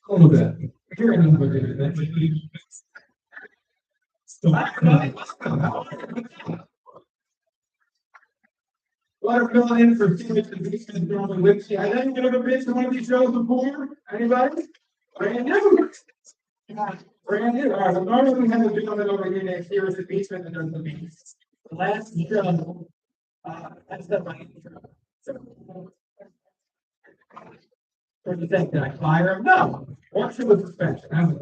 All of that. Here I know what it is. Watermelon in for Felix and Beastman throwing whips. I think you've ever been to one of these shows before? Anybody? Brand new. Brand new. All right, well, normally we have a gentleman over here next year is the Beastman and does the beast. The last show, that's the my intro. So, what do you think? Did I fire him? No. Watch it with suspension. I'm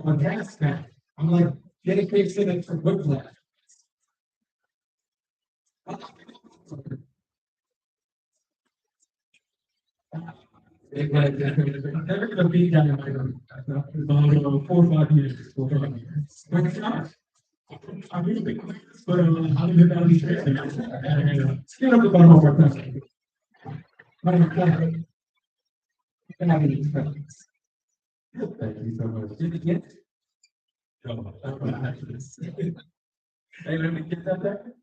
a gas man. I'm like dedication for Whiplash. Never gonna be down in my room. About 4 or 5 years. 4 or 5 years. Like it's not. I'm usually but how do you get out of these chairs? Skin up the bottom of our country. Thank you so much. Did you get it? Hey, let me get that there.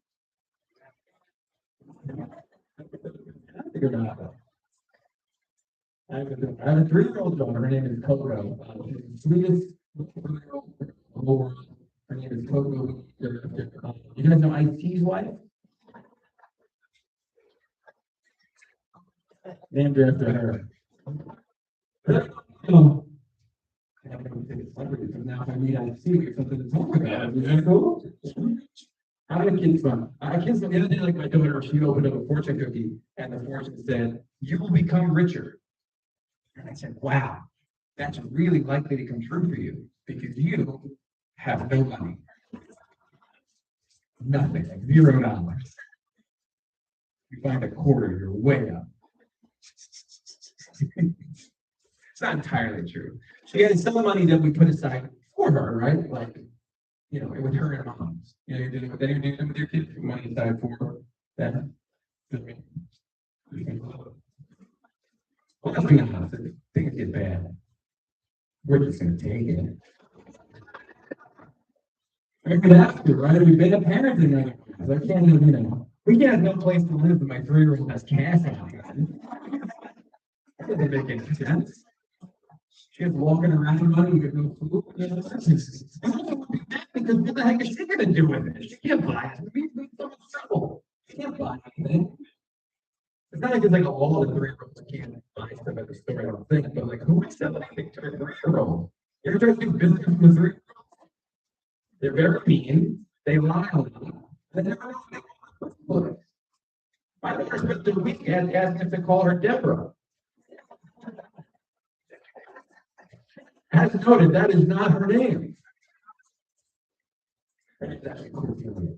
I figured it out. I have a 3-year-old daughter. Her name is Coco. She's the sweetest 3-year-old in the world. Her name is Coco. You guys know Ice-T's wife? Named after her. Now if I meet Ice-T, we have something to talk about. Is that cool? How do kids fun? Kids the other day, like my daughter, she opened up a fortune cookie, and the fortune said, "You will become richer." And I said, "Wow, that's really likely to come true for you because you have no money, nothing, like $0. You find a quarter, you're way up." It's not entirely true. She had some money that we put aside for her, right? Like, you know, with her and moms. You know, you're doing what they're doing with your kids, put money aside for that. Well, let's be honest, if things get bad, we're just gonna take it. I could ask you, right? We've been a parent in that. I can't even, you know, we can't have no place to live, but my 3-year-old has cash out. That doesn't make any sense. She's walking around with money with no food. You know, because what the heck is she gonna do with it? She can't buy it. We're so much trouble. She can't buy anything. It's not like it's like all the 3-year-olds can't buy stuff at the store, I don't think, but like who would sell anything to a 3-year-old? You ever try to do business with a 3-year-old? They're very mean, they lie a lot, they never know. My daughter spent the weekend asking if to call her Deborah. As noted, that is not her name. It's actually Cordelia.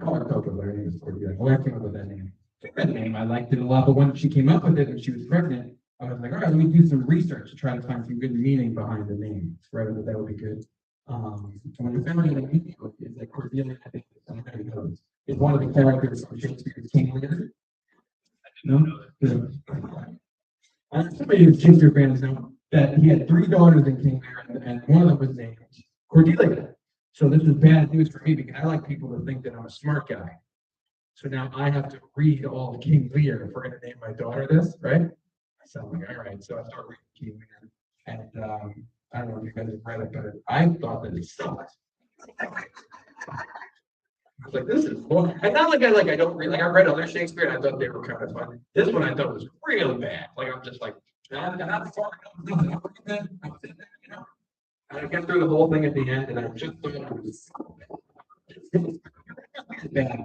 Call her Coco, but her name is Cordelia. Oh, I came up with that name. That name, I liked it a lot, but when she came up with it and she was pregnant, I was like, all right, let me do some research to try to find some good meaning behind the name. Right, that would be good. When I found out it's like Cordelia, I think it's one of the characters from Shakespeare's King Lear. No? Somebody who's Shakespeare fans know that he had 3 daughters in King Lear, and one of them was named Cordelia. So this is bad news for me because I like people to think that I'm a smart guy. So now I have to read all of King Lear if we're going to name my daughter this, right? So I'm like, all right. So I start reading King Lear, and I don't know if you guys have read it, but I thought that it sucked. I was like, this is fun. And not like I don't read, like I read other Shakespeare and I thought they were kind of fun. This one I thought was really bad. Like I'm just like, not far enough. You know. And I get through the whole thing at the end, and I just thought it was bad,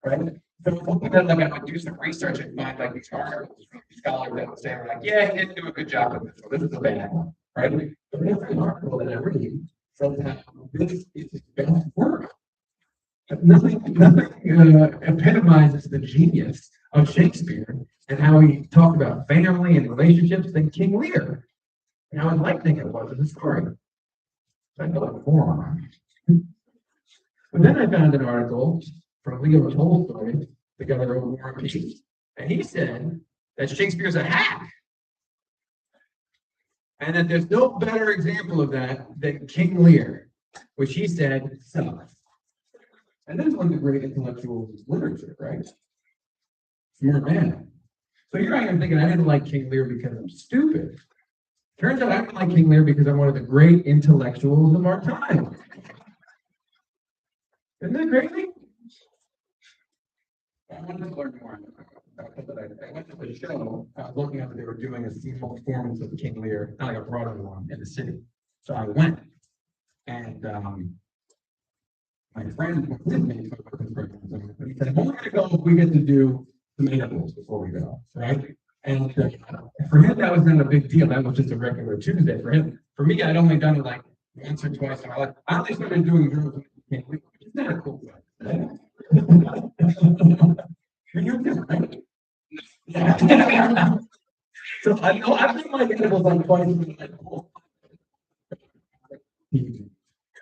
right? So it's something that like I would do some research and find like these articles from scholars that would say, like, yeah, he didn't do a good job with this one. This is a bad one, right? But every article that I read says that this is his best work. Nothing epitomizes the genius of Shakespeare and how he talked about family and relationships than King Lear, and how enlightening it was in the story. So I feel like a moron. But then I found an article from Leo Tolstoy, the guy that wrote War and Peace, and he said that Shakespeare's a hack, and that there's no better example of that than King Lear, which he said sucks. And that's one of the great intellectuals of literature, right? Smart man. So here I am thinking I didn't like King Lear because I'm stupid. Turns out I didn't like King Lear because I'm one of the great intellectuals of our time. Isn't that crazy? I wanted to learn more. I went to the show. I was looking up that they were doing a seasonal performance of King Lear, not like a Broadway one, in the city. So I went, and my friend was with me. So he said, "I'm only going to go if we get to do some intervals before we go, right?" And for him, that was not a big deal. That was just a regular Tuesday for him. For me, I'd only done it like once or twice in my life. I only started doing drills when I came. It's not a cool thing. You're different. Yeah. So I know I've done like intervals like twice in my life.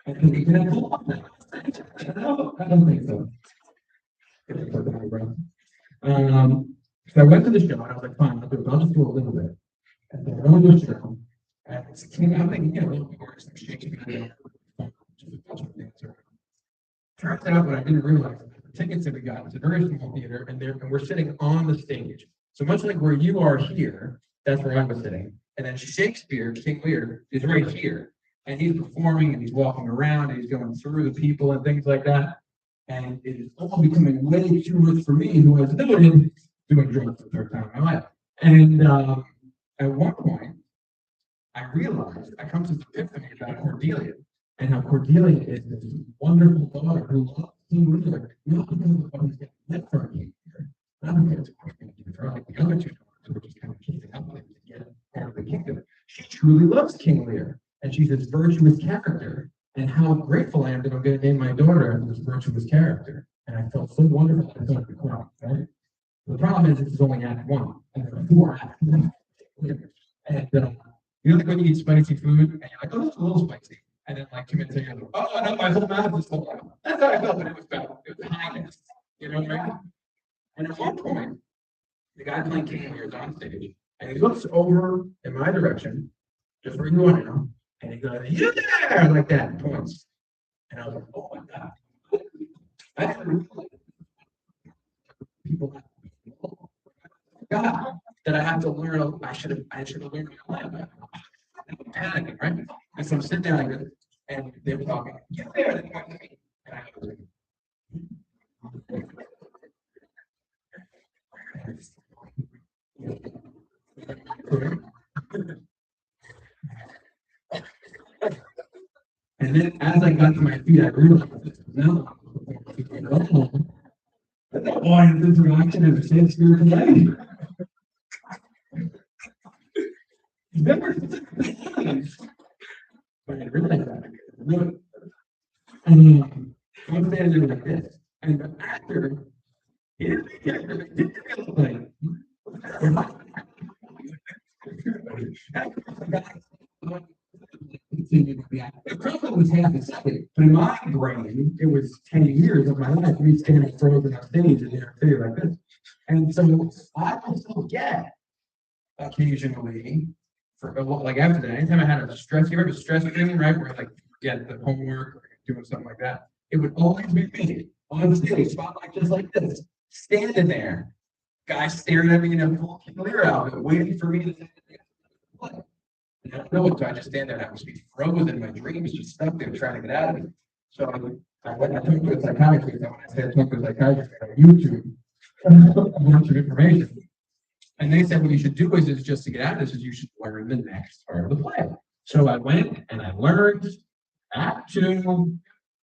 I think you can pull off that. I don't think so. So I went to the show and I was like, fine, I'll just do a little bit. And then I went to the show and it's I'm thinking, a little bit more some Shakespeare. Turns out what I didn't realize, the tickets that we got, it's a very small theater, and we're sitting on the stage. So much like where you are here, that's where I was sitting. And then Shakespeare, King Lear, is right here. And he's performing and he's walking around and he's going through the people and things like that. And it is all becoming way too much for me, who was doing drugs for the third time in my life. And at one point, I realized I come to this epiphany about Cordelia and how Cordelia is this wonderful daughter who loves King Lear, not because of what he's getting left for King Lear, not because of what he's getting for like the other two daughters who are just kind of keeping up with him to get part of the kingdom. She truly loves King Lear, and she's this virtuous character. And how grateful I am that I'm going to name my daughter after this virtuous character. And I felt so wonderful. I thought, wow, right? The problem is, this is only Act 1, and there are 4 acts. And like when you eat spicy food, and you're like, oh, that's a little spicy. And then like 2 minutes later, you're like, oh, no, my whole mouth is full out. That's how I felt when it was bad. It was highness. You know what I mean? And at one point, the guy playing King Lear is on stage, and he looks over in my direction, just where you are now, and he goes, "You there!" like that, and points. And I was like, oh my God. I didn't realize people God that I have to learn. I should have learned my life. I'm panicking, right? And so I'm sitting down and they're talking, "You there!" And they point to me. And I was like, and then as I got to my feet, I realized no. Why is this reaction of Shakespeare today? Remember? But I realized that. Really. And I'm standing there like this. And the actor, he didn't feel like the problem was half a second, but in my brain, it was 10 years of my life, me standing frozen on stage in their theater like this. And so I will still get occasionally, for like after that, anytime I had a stress, you remember stress dreaming, right? Where like forget the homework or doing something like that. It would always be me on the stage, spotlight just like this, standing there, guys staring at me in a full clear outfit, waiting for me to say what. I don't know, so I just stand there and I was frozen. My dreams just stuck there trying to get out of it. So I went and talked to a psychiatrist. And when I said I talked to a psychiatrist, I YouTube a bunch of information. And they said what you should do is just to get out of this is you should learn the next part of the play. So I went and I learned Act 2,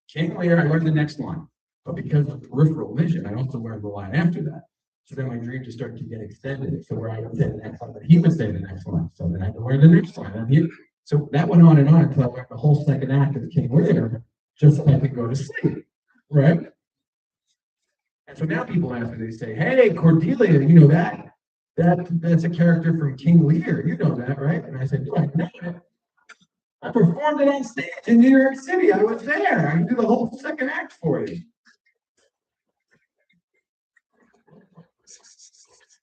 King Lear, I learned the next line. But because of peripheral vision, I also learned the line after that. So then my dream just started to get extended. So where I would say the next line, but he would say the next line. So then I had to learn the next line. So that went on and on until I learned the whole second act of King Lear, just so I could go to sleep. Right? And so now people ask me, they say, hey, Cordelia, you know that That's a character from King Lear. You know that, right? And I said, yeah, I know it. I performed it on stage in New York City. I was there. I can do the whole second act for you.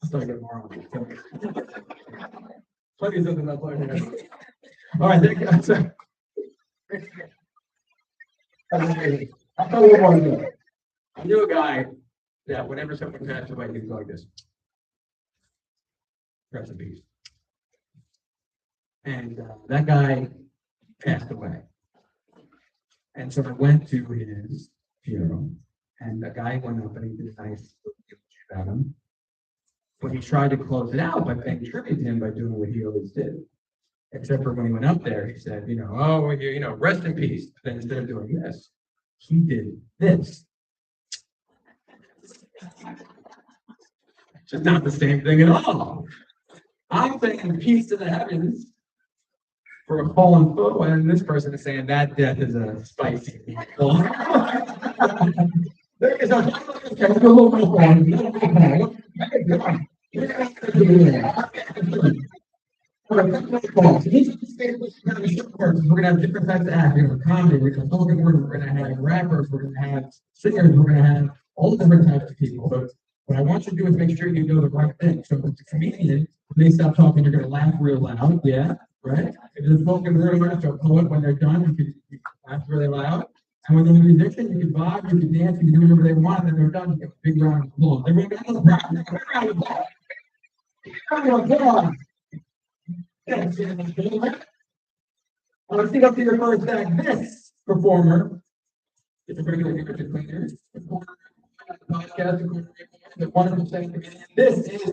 Let's not get more on it. Plenty of something about playing. All right, thank you. I'll tell you what I want to do. I knew a guy that whenever someone passed away, he'd go like this. Rest in peace. And that guy passed away. And so I went to his funeral, and the guy went up and he did a nice eulogy about him. But he tried to close it out by paying tribute to him by doing what he always did. Except for when he went up there, he said, oh, rest in peace. But then instead of doing this, he did this. It's just not the same thing at all. I'm saying peace to the heavens for a fallen foe, and this person is saying that death is a spicy meatball. There is a little bit we're gonna have different types of acts. We're gonna have comedy, we're gonna have spoken word, we're gonna have rappers, we're gonna have singers, we're gonna have all different types of people. But what I want you to do is make sure you know the right thing. So if it's a comedian, when they stop talking, you're gonna laugh real loud, yeah, right? If it's a spoken word artist or a poet, when they're done, you can laugh really loud. And when they're a musician, you can vibe, you can dance, you can do whatever they want, and then they're done, you get a big round of applause. Everyone got another round of applause. Round of applause. Let's see up to your first act. This performer is a regular Richard Cleaner, podcast, the wonderful thing. This is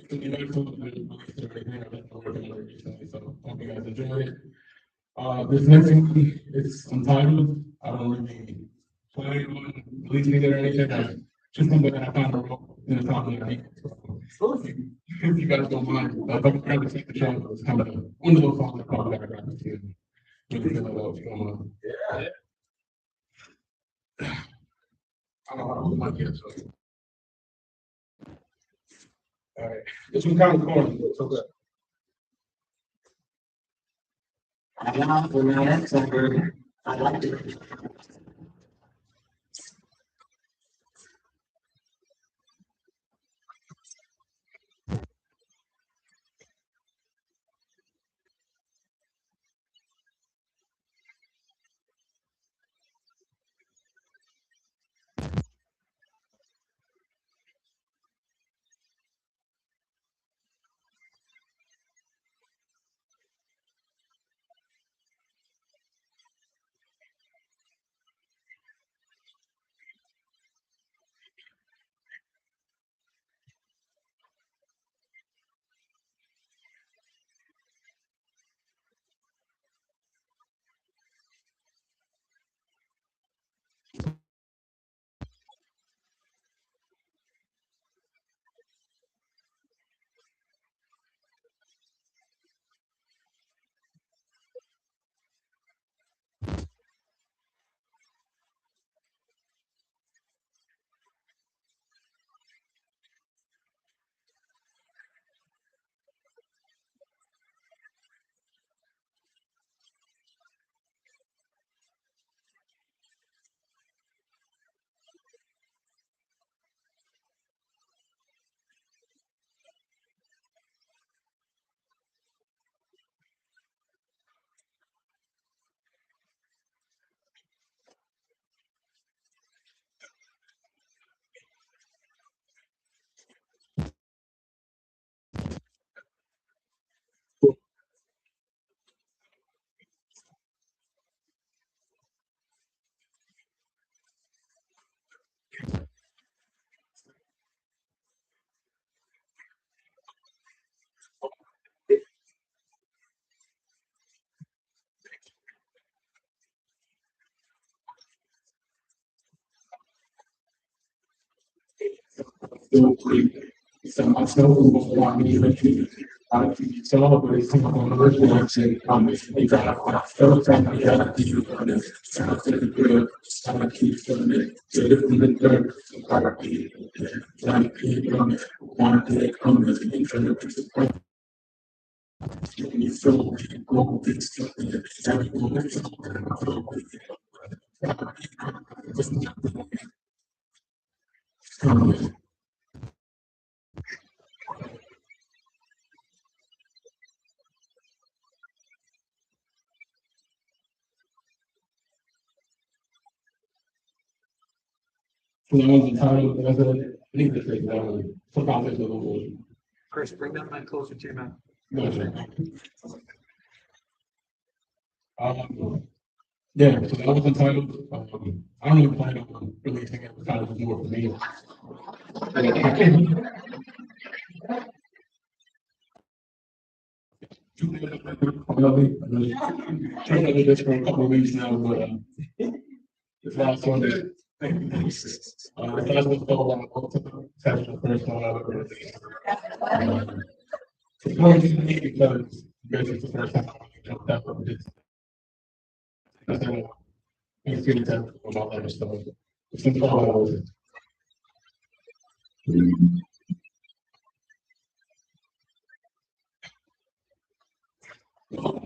Hope you guys enjoy it. This next one is untitled. I don't really plan on releasing it or anything. I just something that I kind of wrote in the top of my head. So if you guys don't mind, if I can grab the take the channel, it's kind of one of those songs that call back around to really feel like what's going on. I don't know how to mic yet, so. All right, this one kind of corny, but it's okay. I laugh when I answer. I like it. still pretty. So myself was want me to celebrate some of the workloads and they got a felt that we had to do on it. So I said, good, so I keep doing it. So if we did that, I keep on it. One day come with the internet to support you feel go with something that we go with something. So that was the title, that's a, I think that's like, for context of the whole. Chris, bring that mic closer to your mouth. Gotcha. Yeah, so that was the title. I don't even plan on releasing it, the title was more for me. Trying to do this for a couple of weeks now, but this last one that this last one's called That's the first one I've ever released. It's more than me because it's the first time I jumped out of it. It's getting time for all that stuff. It's been called.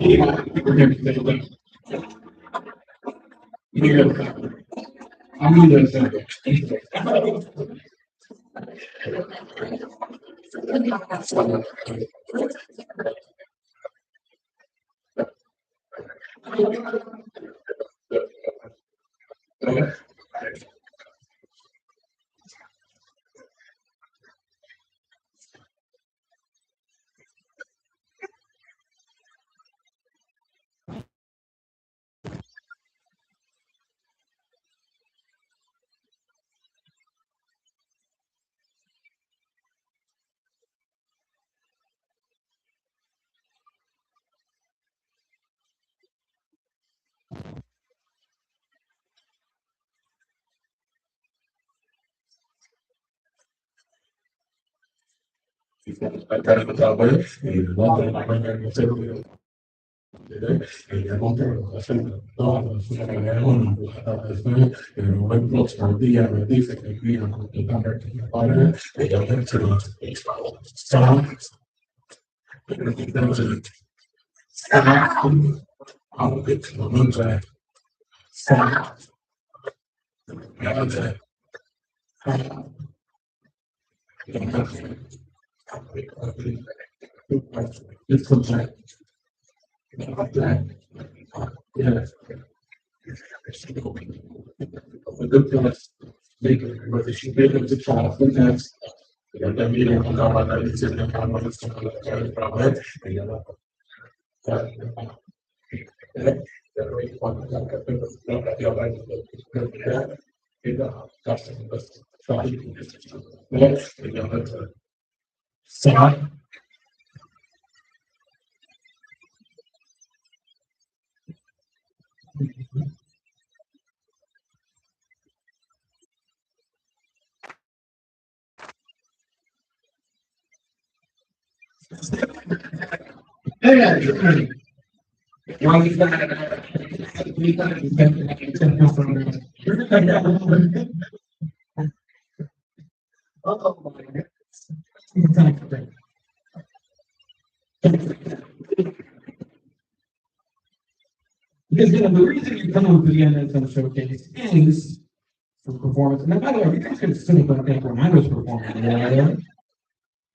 Yeah, we're going to say that. I'm going to say that. I got it without way, and one thing I bring in the and I'm on there, I think, and when folks are the these that can be on the doctor, they don't have to baseball. So, I think that was a I'll get to the moon side. It's sometimes. Yeah. A good class, but she made them to try sometimes. That meeting comes out like it's in the kind of problem. So, because the reason you come to the NSM showcase is for performance. And by the way, you guys could sit up and think when I was performing.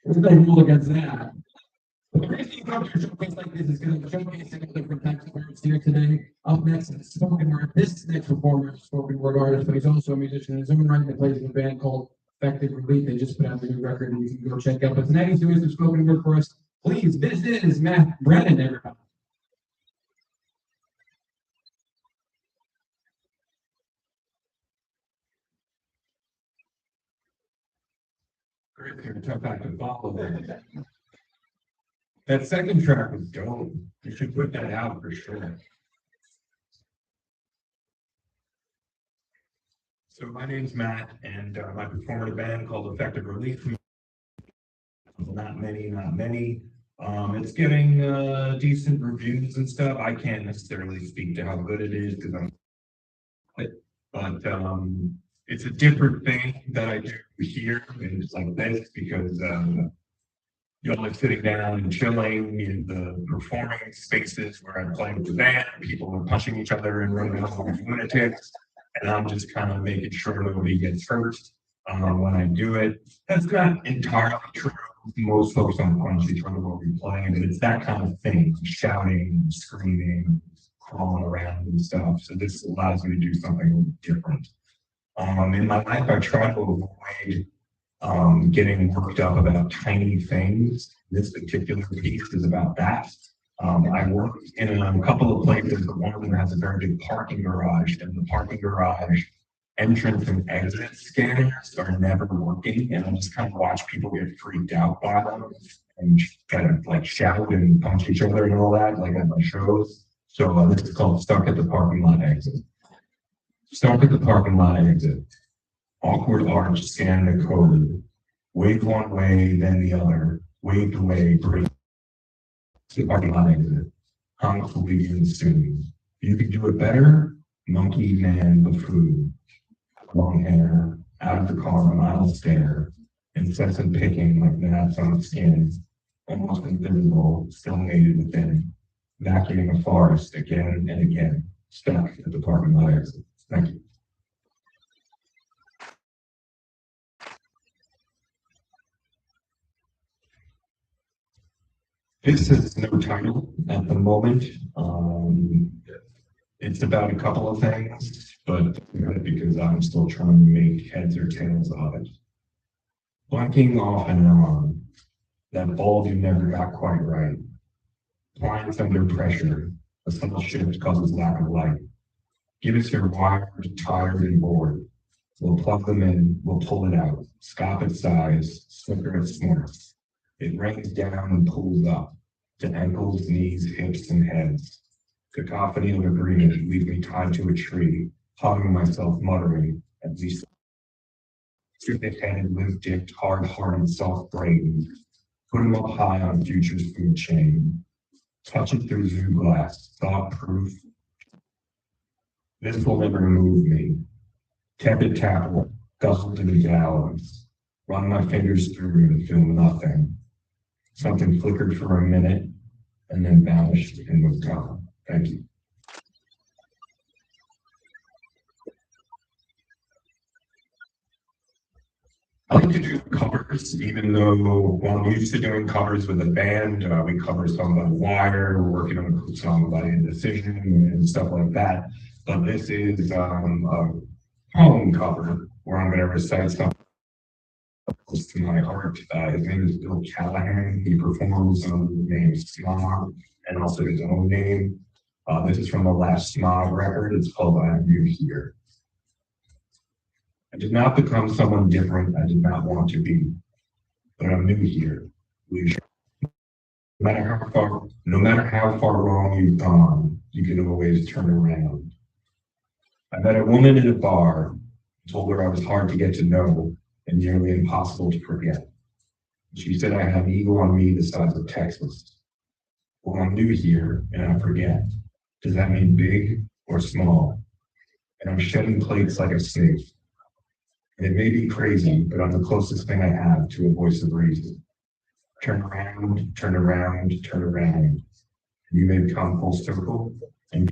There's no rule against that. But the reason you come to a showcase like this is because I'm showcasing different types of artists here today. Up next is spoken word. This next performer is a spoken word artist, but he's also a musician in his own right that plays in a band called Effective Relief. They just put out a new record and you can go check out. But tonight he's doing some spoken word for us. Please, this is Matt Brennan, everybody. Great, you're talking about follow that. That second track was dope. You should put that out for sure. So my name's Matt, and I perform in a band called Effective Relief. Not many. It's getting decent reviews and stuff. I can't necessarily speak to how good it is because but it's a different thing that I do here, and it's like this because y'all are sitting down and chilling in the performing spaces where I'm playing with the band. People are punching each other and running off like lunatics, and I'm just kind of making sure nobody gets hurt when I do it. That's not entirely true. Most folks don't punch each other while we play, but it's that kind of thing, shouting, screaming, crawling around and stuff. So this allows me to do something a little different. In my life, I try to avoid getting worked up about tiny things. This particular piece is about that. I work in a couple of places, but one of them has a very big parking garage, and the parking garage entrance and exit scanners are never working, and I just kind of watch people get freaked out by them and kind of like shout and punch each other and all that, like at my shows. So this is called Stuck at the Parking Lot Exit. Stuck at the parking lot exit. Awkward arch, scan the code. Wave one way, then the other. Waved away, break the parking lot exit. Honk will begin soon. You could do it better. Monkey man buffoon. Long hair, out of the car, a mile stare. Incessant picking like gnats on skin. Almost invisible, still mated within. Vacuuming a forest again and again. Stuck at the parking lot exit. Thank you. This has no title at the moment. It's about a couple of things, but because I'm still trying to make heads or tails of it. Blinking off and on. That bulb you never got quite right. Blinds under pressure. A single shift causes lack of light. Give us your wired, tired, and bored. We'll plug them in, we'll pull it out. Scop its size, slicker its snorts. It rains down and pulls up to ankles, knees, hips, and heads. Cacophony of agreement leave me tied to a tree, hugging myself, muttering, at least. Thick-headed, live-dipped, hard-hearted, soft-brained. Put him up high on future's food chain. Touch it through zoo glass, thought-proof. This will never move me. Tepid tablet, guzzled into gallons. Run my fingers through and feel nothing. Something flickered for a minute and then vanished and was gone. Thank you. I like to do covers, even though while I'm used to doing covers with a band, we cover songs on Wire, we're working on a song by Indecision and stuff like that. But this is a poem cover where I'm going to recite something close to my heart. His name is Bill Callahan. He performs under the name Smog and also his own name. This is from the last Smog record. It's called I'm New Here. I did not become someone different I did not want to be, but I'm new here. No matter how far wrong you've gone, you can always turn around. I met a woman in a bar, told her I was hard to get to know and nearly impossible to forget. She said I had an ego on me the size of Texas. Well, I'm new here and I forget. Does that mean big or small? And I'm shedding plates like a snake. And it may be crazy, but I'm the closest thing I have to a voice of reason. Turn around, turn around, turn around. You may come full circle and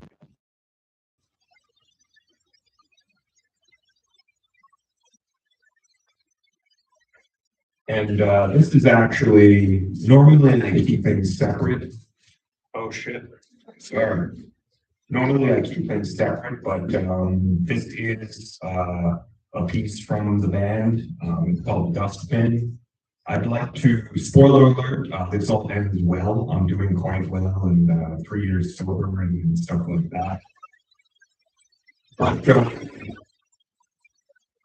this is actually, normally I keep things separate. Oh shit, sorry. Normally I keep things separate, but this is a piece from the band. It's called Dustbin. I'd like to, spoiler alert, this all ends well. I'm doing quite well and 3 years sober and stuff like that. But a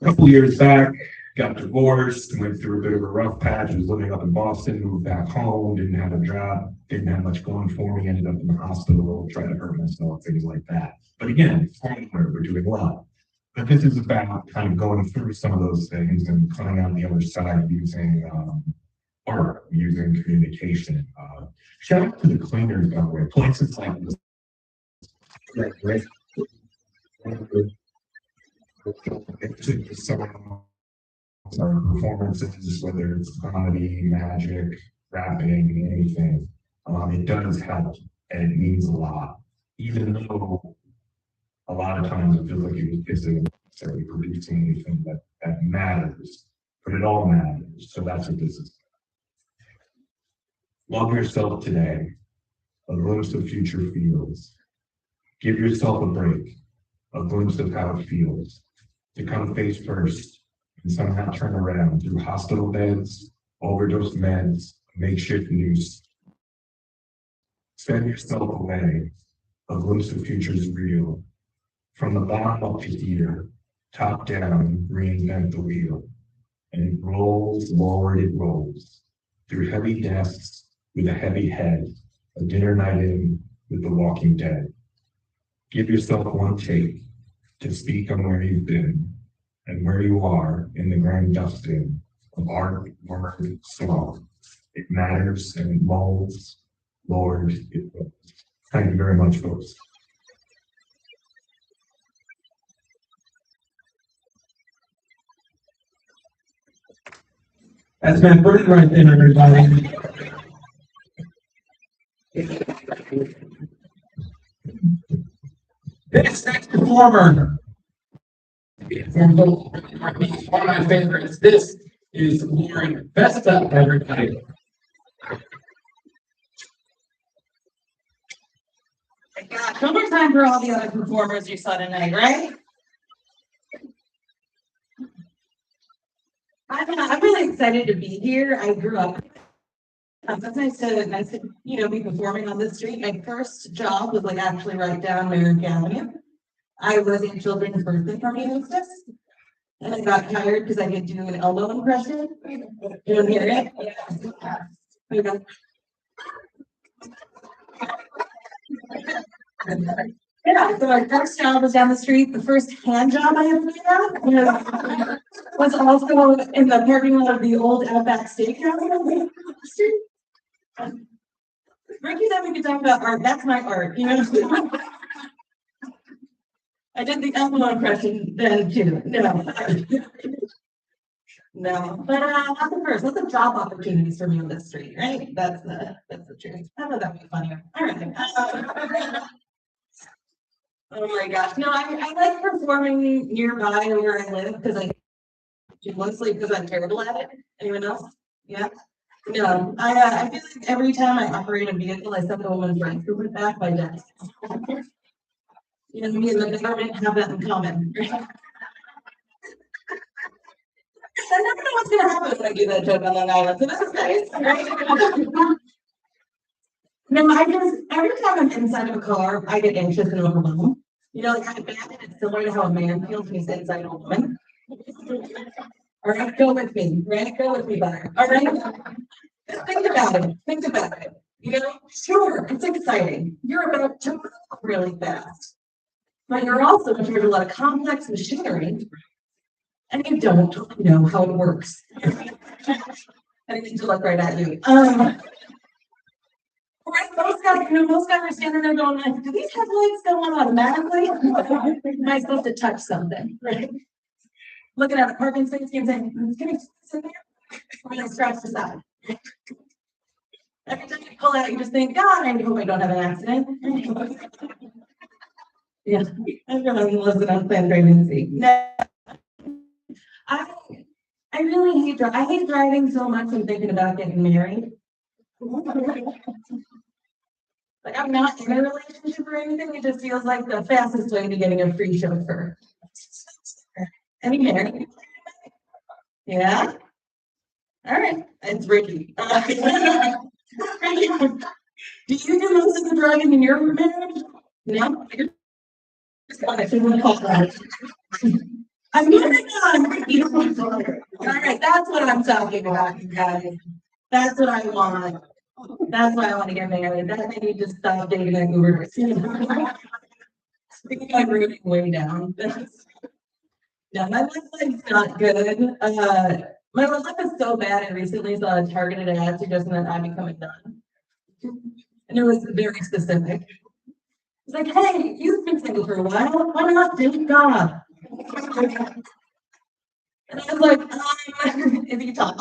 couple years back, got divorced, went through a bit of a rough patch, was living up in Boston, moved back home, didn't have a job, didn't have much going for me, ended up in the hospital, tried to hurt myself, things like that. But again, spoiler alert, we're doing well. But this is about kind of going through some of those things and coming out the other side using, art, using communication. Shout out to the cleaners, by the way, places like this. To some of our performances, whether it's comedy, magic, rapping, anything, it does help and it means a lot. Even though a lot of times it feels like it isn't necessarily producing anything that matters, but it all matters. So that's what this is. Love yourself today. A glimpse of future feels. Give yourself a break. A glimpse of how it feels to come face first and somehow turn around through hospital beds, overdose meds, makeshift noose. Send yourself away. A glimpse of future is real. From the bottom up to here, top down, reinvent the wheel. And it rolls, Lord, it rolls. Through heavy desks with a heavy head, a dinner night in with the Walking Dead. Give yourself one take to speak on where you've been and where you are in the grand dusting of art, word, song. It matters and it molds. Lord, it rolls. Thank you very much, folks. That's Matt Burton right there, everybody. This next performer from one of my favorites. This is Lauren Vesta, everybody. No more time for all the other performers you saw tonight, right? I'm really excited to be here. I grew up. It's nice to be performing on this street. My first job was actually right down Merrick Avenue. I was a children's birthday party hostess, and I got hired because I could do an elbow impression. You don't hear it? Okay. Yeah, so my first job was down the street. The first hand job I ever did was also in the parking lot of the old Outback Steakhouse. Ricky said we could talk about art. That's my art, I did the elbow impression then too. No, but not the first. Lots of job opportunities for me on this street, right? That's the truth. I thought that would be funnier. All right. Oh my gosh. No, I like performing nearby where I live mostly because I'm terrible at it. Anyone else? Yeah. No, I feel like every time I operate a vehicle, I set the woman's rights movement back by death. Me and the government have that in common. I never know what's gonna happen when I do that joke on Long Island. So this is nice, right? No, every time I'm inside of a car, I get anxious and overwhelmed. I imagine it's similar to how a man feels when he's inside a woman. All right, go with me, right? Go with me, butter. All right. Just think about it. Think about it. Sure, it's exciting. You're about to move really fast, but you're also in charge of a lot of complex machinery, and you don't know how it works. I need to look right at you. Right, most guys are standing there going like, do these headlights go on automatically? Am I supposed to touch something? Right? Looking at a parking space and saying, can I sit there? Or can I scratch the side? Every time you pull out, you just think, God, I hope I don't have an accident. Yeah, I'm gonna listen on planned pregnancy. No. I really hate driving. I hate driving so much. I'm thinking about getting married. I'm not in a relationship or anything. It just feels like the fastest way to getting a free chauffeur. Any married? Yeah. All right. It's Ricky. Do you do most of the driving in your marriage? No. I'm moving on. All right. That's what I'm talking about, you guys. That's what I want. That's why I want to get married. That I need to stop dating a Uber. Speaking of rooting way down. No, my lip life's not good. My lip is so bad. I recently saw a targeted ad suggesting that I become a nun. And it was very specific. It's like, hey, you've been single for a while. Why not date God? And I was like, if you talk.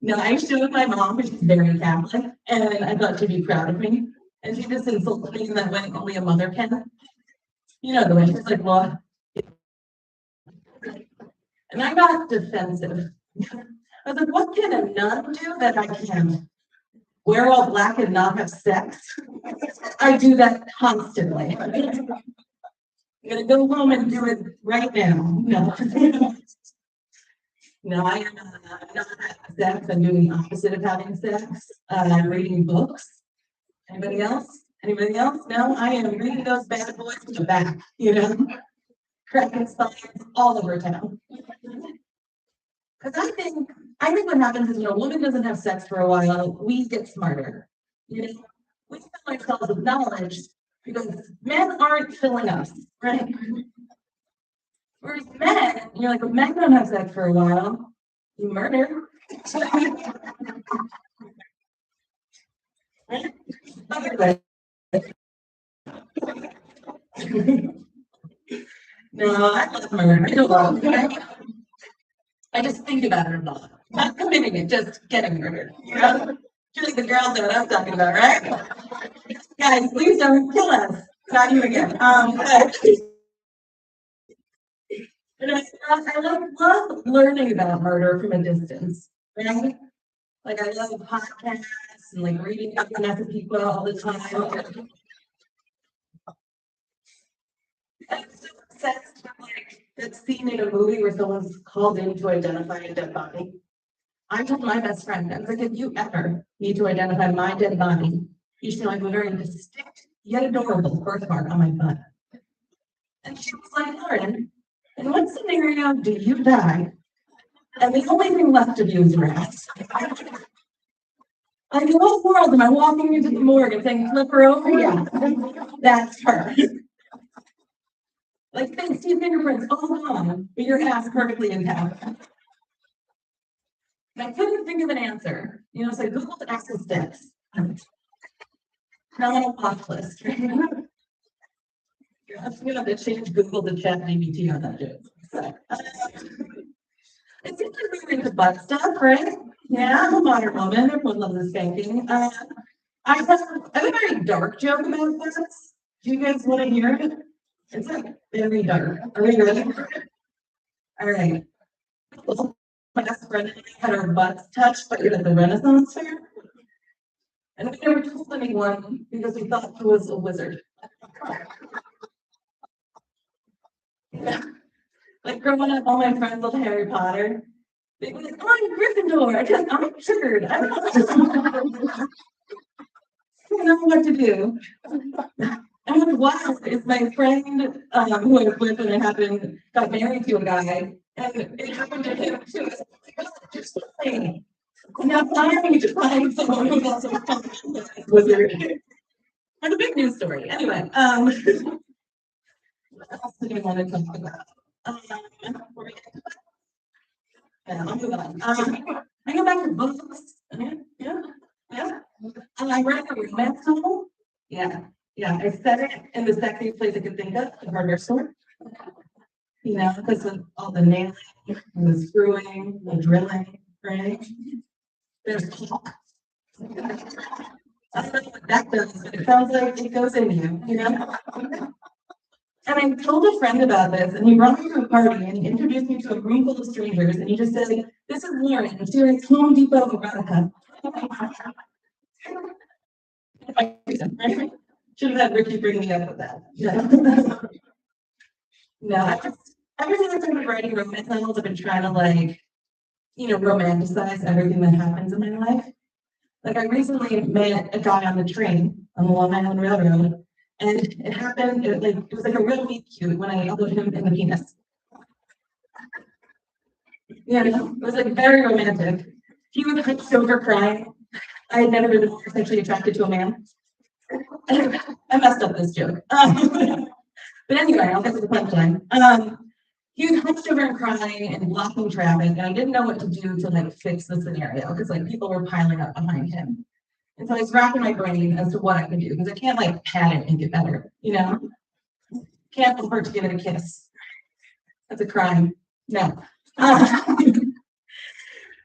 No, I showed my mom, which is very Catholic, and I thought she'd be proud of me. And she just insulted me in that way only a mother can. You know the way she's like, well, and I got defensive. I was like, what can a nun do that I can't? Wear all black and not have sex? I do that constantly. I'm gonna go home and do it right now. No. No, I am not having sex. I'm doing the opposite of having sex. I'm reading books. Anybody else? Anybody else? No, I am reading those bad boys to the back, you know? Cracking spines all over town. Because I think what happens is when a woman doesn't have sex for a while, we get smarter. You know, we fill ourselves with knowledge because men aren't filling us, right? Whereas men, you're like, if men don't have sex for a while, you murder. No, I love murder. I don't love it. I just think about it a lot. Not committing it, just getting murdered. You know? You're like the girls know what I'm talking about, right? Guys, please don't kill us. Not you again. And I love learning about murder from a distance, right? Like I love podcasts and like reading up on people all the time. I'm so obsessed with like that scene in a movie where someone's called in to identify a dead body. I told my best friend, I was like, if you ever need to identify my dead body, you should know I have a very distinct yet adorable birthmark on my butt. And she was like, Lauren, in what scenario do you die? And the only thing left of you is your ass. Like, in what world am I walking into the morgue and saying, flip her over? Yeah, that's her. Like, thanks to your fingerprints all gone, but your ass perfectly intact. And I couldn't think of an answer. You know, so I Googled access steps. Now on a watch list. I'm gonna have to change Google to ChatGPT on that joke. It seems like we're into butt stuff, right? Yeah, I'm a modern woman. Everyone loves a spanking. I have a very dark joke about butts. Do you guys want to hear it? It's like very dark. Are we ready for it? All right. My best friend and I had our butts touched, but at the Renaissance Fair. And we never told anyone because we thought he was a wizard. Yeah. Like growing up, all my friends loved Harry Potter. They were like, I'm Gryffindor, because I'm triggered. I don't know what to do. And what's wild is my friend who I was with when it happened got married to a guy, and it happened to him too. Just saying. Now finally to find someone who's also a wizard. It's a big news story. Anyway, what else did I want to talk about? Yeah, I'll move on. I go back to books. Yeah. I read a romance novel. Yeah. I said it in the sexiest place I could think of, the hardware store. You know, because of all the nailing, and the screwing, the drilling, right? There's talk. I don't know what that does, but it sounds like it goes in you, you know? And I told a friend about this, and he brought me to a party, and he introduced me to a room full of strangers, and he just said, this is Lauren, she writes Home Depot erotica. Should have had Ricky bring me up with that. No, ever since I started writing romance novels, I've been trying to romanticize everything that happens in my life. Like I recently met a guy on the train on the Long Island Railroad, and it happened, it was like a real meet cute when I elbowed him in the penis. Yeah, it was like very romantic. He was hunched over crying. I had never been more sexually attracted to a man. I messed up this joke. But anyway, I'll get to the punchline. He was hunched over and crying and blocking traffic, and I didn't know what to do to like fix the scenario because like people were piling up behind him. And so I was racking my brain as to what I could do because I can't like pat it and make it better, you know? Can't afford to give it a kiss. That's a crime. No.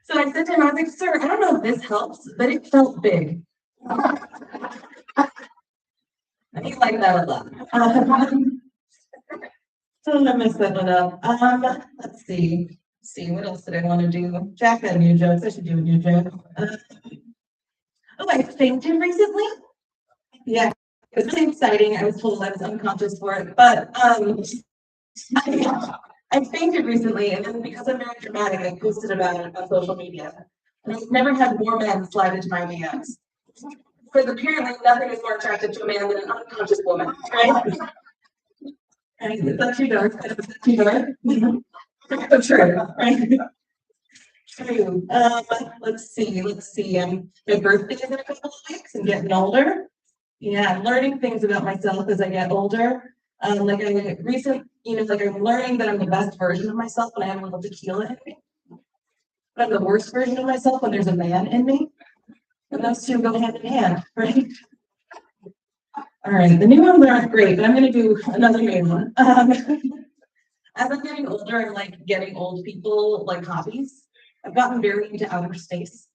So I said to him, I was like, sir, I don't know if this helps, but it felt big. And he liked that a lot. So I messed that one up. Let's see. What else did I want to do? Jack had new jokes. I should do a new joke. Oh, I fainted recently. Yeah, it was really exciting. I was told I was unconscious for it, but I fainted recently, and then because I'm very dramatic, I posted about it on social media. And I've never had more men slide into my DMs. Because apparently nothing is more attractive to a man than an unconscious woman, right? Right? Is that too dark? Is that too dark? Oh, true, right? True. Let's see. My birthday is in a couple of weeks. I'm getting older. Yeah, I'm learning things about myself as I get older. Like I'm learning that I'm the best version of myself when I have a little tequila in me. But I'm the worst version of myself when there's a man in me. And those two go hand in hand, right? All right, the new ones aren't great, but I'm going to do another new one. As I'm getting older, I'm like getting old people like hobbies. I've gotten very into outer space.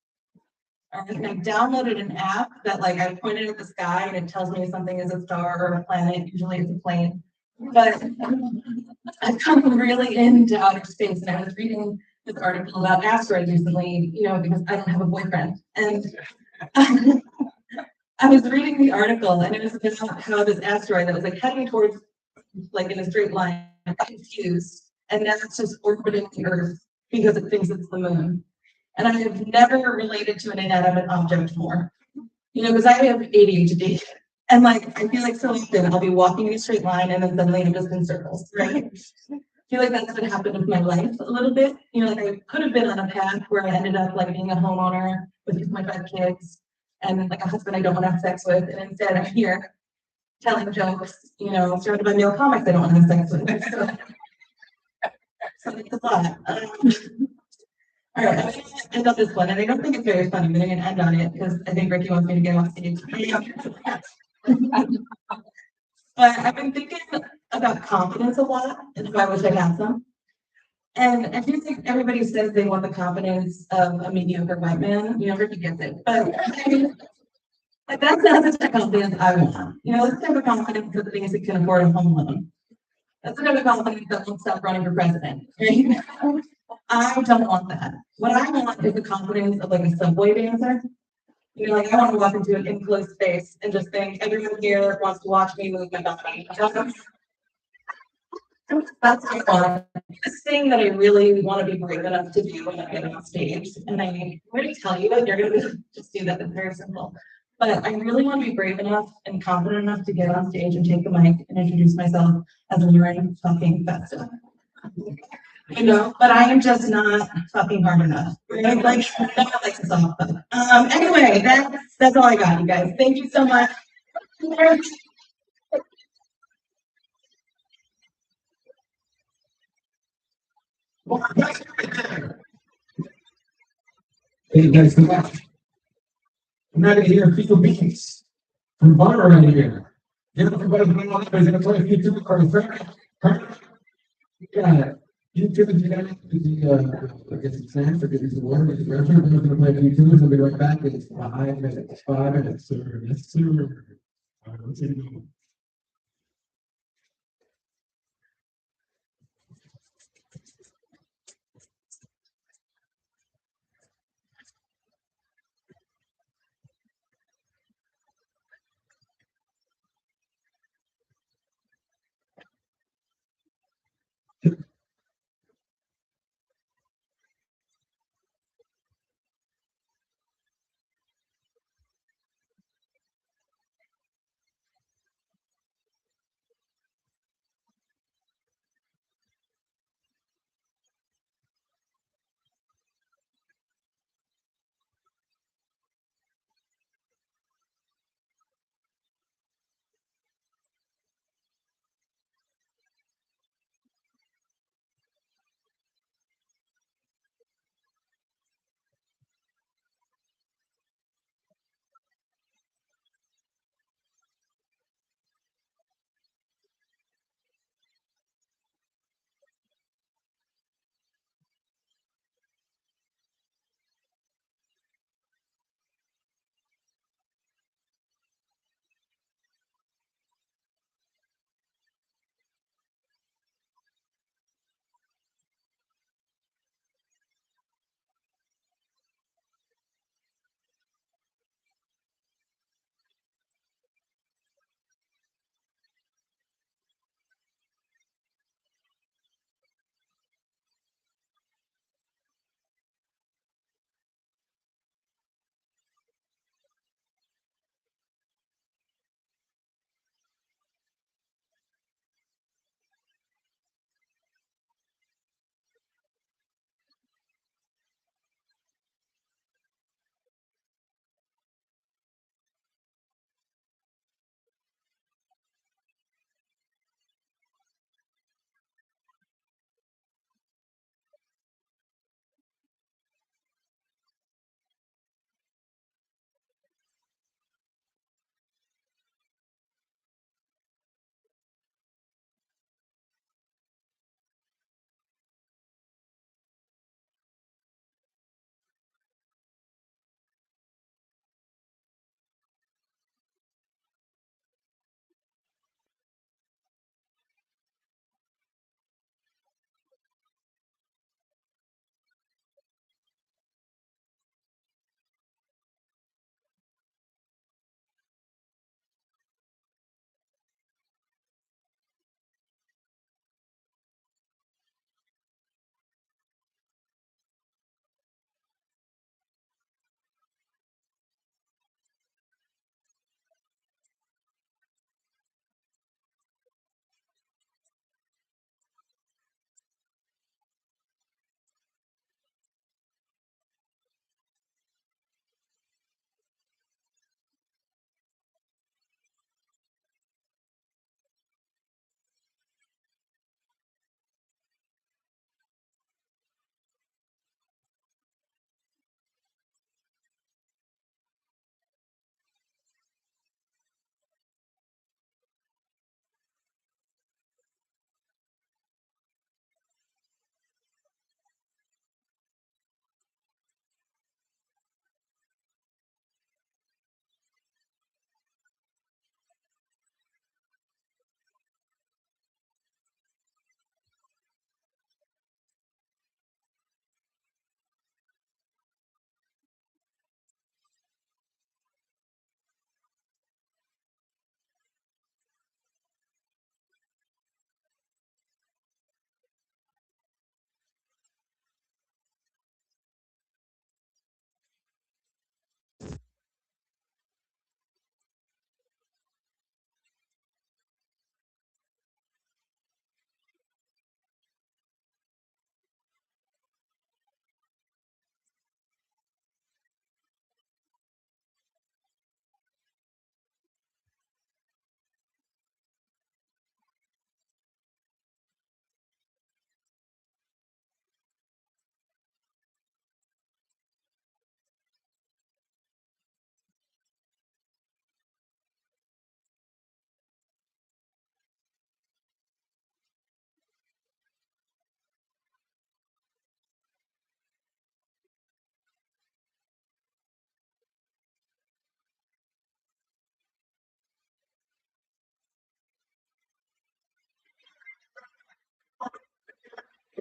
And I downloaded an app that like I pointed at the sky and it tells me something is a star or a planet. Usually it's a plane. But I've come really into outer space, and I was reading this article about asteroids recently, because I don't have a boyfriend. And I was reading the article, and it was about how this asteroid that was like heading towards, like in a straight line, got confused, and now it's just orbiting the Earth because it thinks it's the moon. And I have never related to an inanimate object more, because I have ADHD. And like, I feel like so often I'll be walking in a straight line and then suddenly I'm just in circles, right? I feel like that's what happened with my life a little bit. Like I could have been on a path where I ended up like being a homeowner with 2.5 kids and like a husband I don't want to have sex with. And instead I'm here telling jokes, surrounded by male comics I don't want to have sex with. So it's a lot. All right, I'm going to end on this one, and I don't think it's very funny, but I'm going to end on it because I think Ricky wants me to get off stage. But I've been thinking about confidence a lot, and if I wish I had some. And I do think everybody says they want the confidence of a mediocre white man. Ricky gets it. But like, that's not the type of confidence I want. That's the type of confidence that thinks it can afford a home loan. That's the type of confidence that won't stop running for president. Right? I don't want that. What I want is the confidence of like a subway dancer. Like I want to walk into an enclosed space and just think everyone here wants to watch me move my body. That's what I want. This thing that I really want to be brave enough to do when I get on stage. And I'm going to tell you that you're going to just do that. It's very simple. But I really want to be brave enough and confident enough to get on stage and take the mic and introduce myself as Lauren fucking Festa. But I am just not fucking hard enough. Right? Like, no one likes this off. Anyway, that's all I got, you guys. Thank you so much. Thank you guys so much. I'm not going to hear a few beats from Butter around here. Everybody's going to play a few tunes for the Yeah. YouTube is going to get some snacks or get some water, get some restaurant. I'm going to play a few tunes. I'll be right back. It's 5 minutes. 5 minutes, sir. Yes, sir. All right, let's go.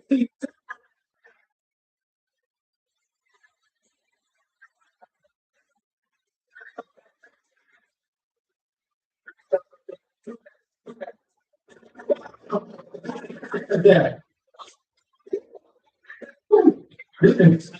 Yeah. Goodness.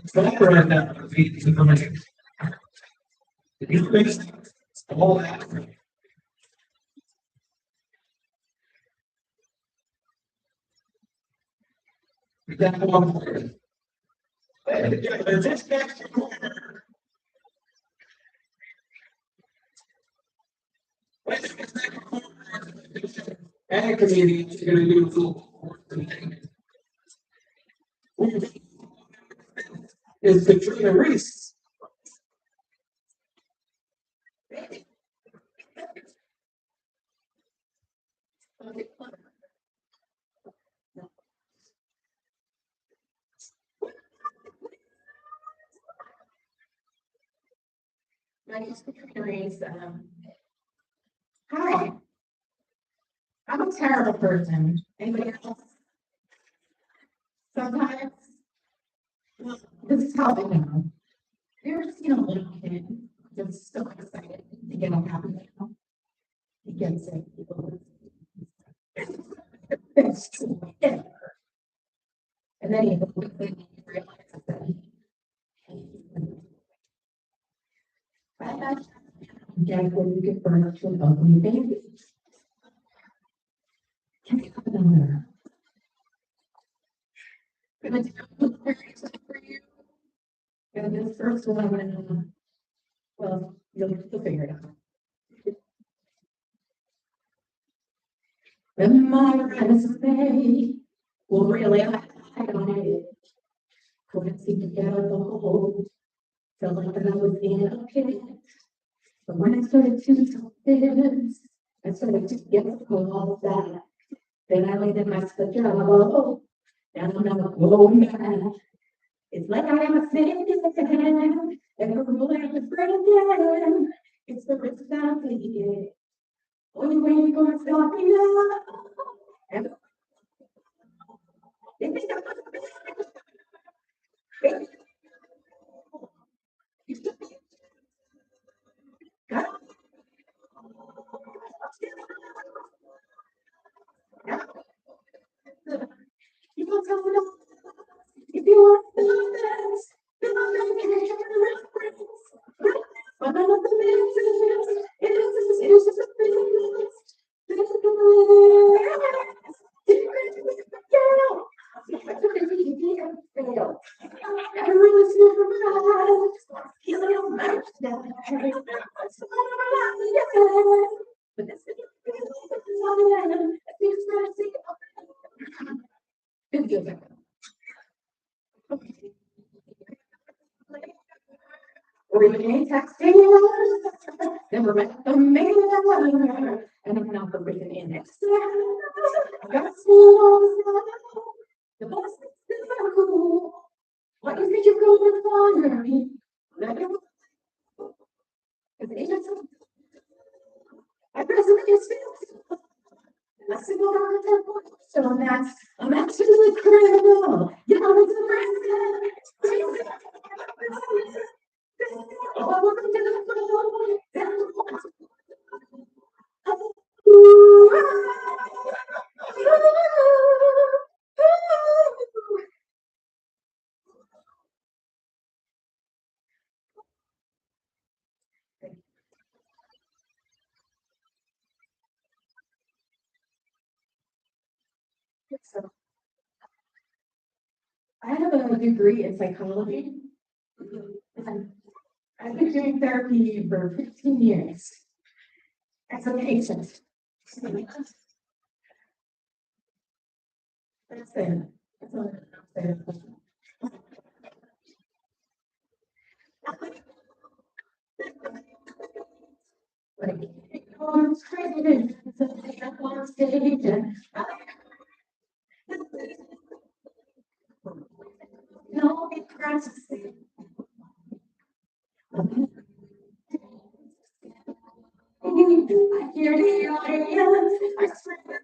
Stop right now. You mixed all that. That one more. Just next corner. And comedians are gonna do a little work tonight. Is Katrina Reese. My name is Katrina Reese. Hi. I'm a terrible person. Anybody else? Sometimes. Well, this is how I know. You ever seen a little kid that's so excited to get a happy meal? He gets it. It's true. Yeah. And then he realizes that Jack, when you give birth to an ugly baby. Can you put them there? Gonna do a very excited for you. And this first one, well, you'll figure it out. And my resume, well, really, I on it. Couldn't seem to get out of the hole. Felt like that I was in a pit. But when I started to talk this, I started to get the calls back. Then I laid in my schedule. And I'm not going back. It's like I am a citizen. And the rule I was breaking. It's the risk that I'm taking. Only way you're gonna stop me now. And you don't tell me no. If you want the best, then I'm gonna catch your reference. But none of the business, it's just a business. This is the I really surprised. You know, much that but this is Reading, texting, Never met the man, and I'm not written in Excel. Got the bus is so cool. What is it you're going for me? Let it it's innocent. I present your spirit. Let's go down the temple. So I'm absolutely criminal. You know, it's a present. Oh, I want to So I have a degree in psychology. And I've been doing therapy for 15 years as a patient. That's it. That's all I have to say. Like, on screen, something up on stage, and no, it crosses. I hear the audience, I swear.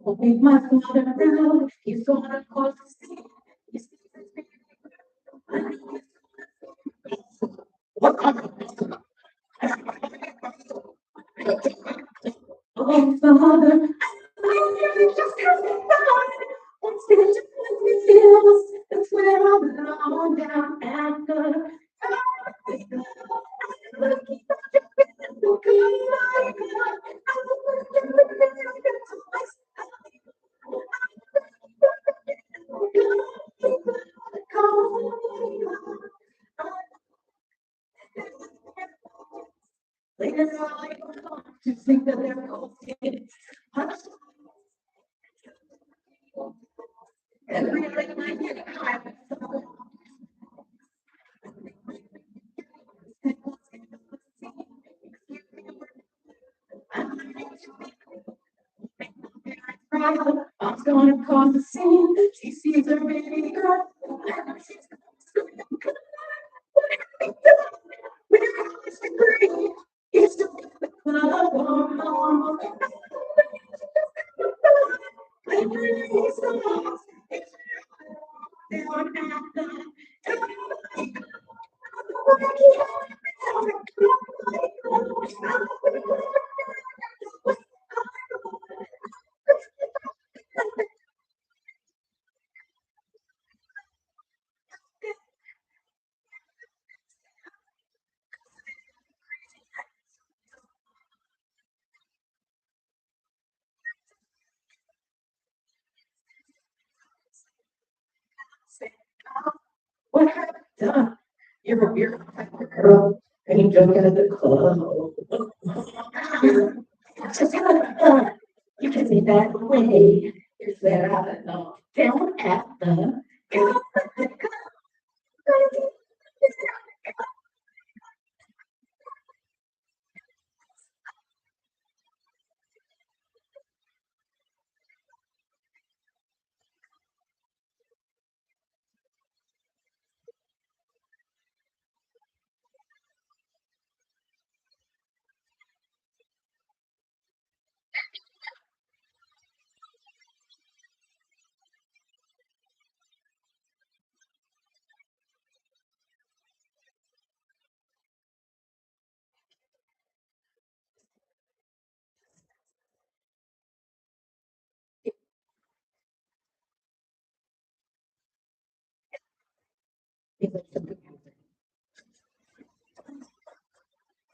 I'll make my father proud, he's gonna cause a scene. He's oh, father, I just haven't died. It's been just like me feels, that's where I belong down at the later on, to think that they're called kids. And really, I get tired. I'm gonna cause a scene. She sees her baby girl. And she's it's the what have you done? You're a weird girl. And you joke at the club. You can say that way. You said I don't know. Down at the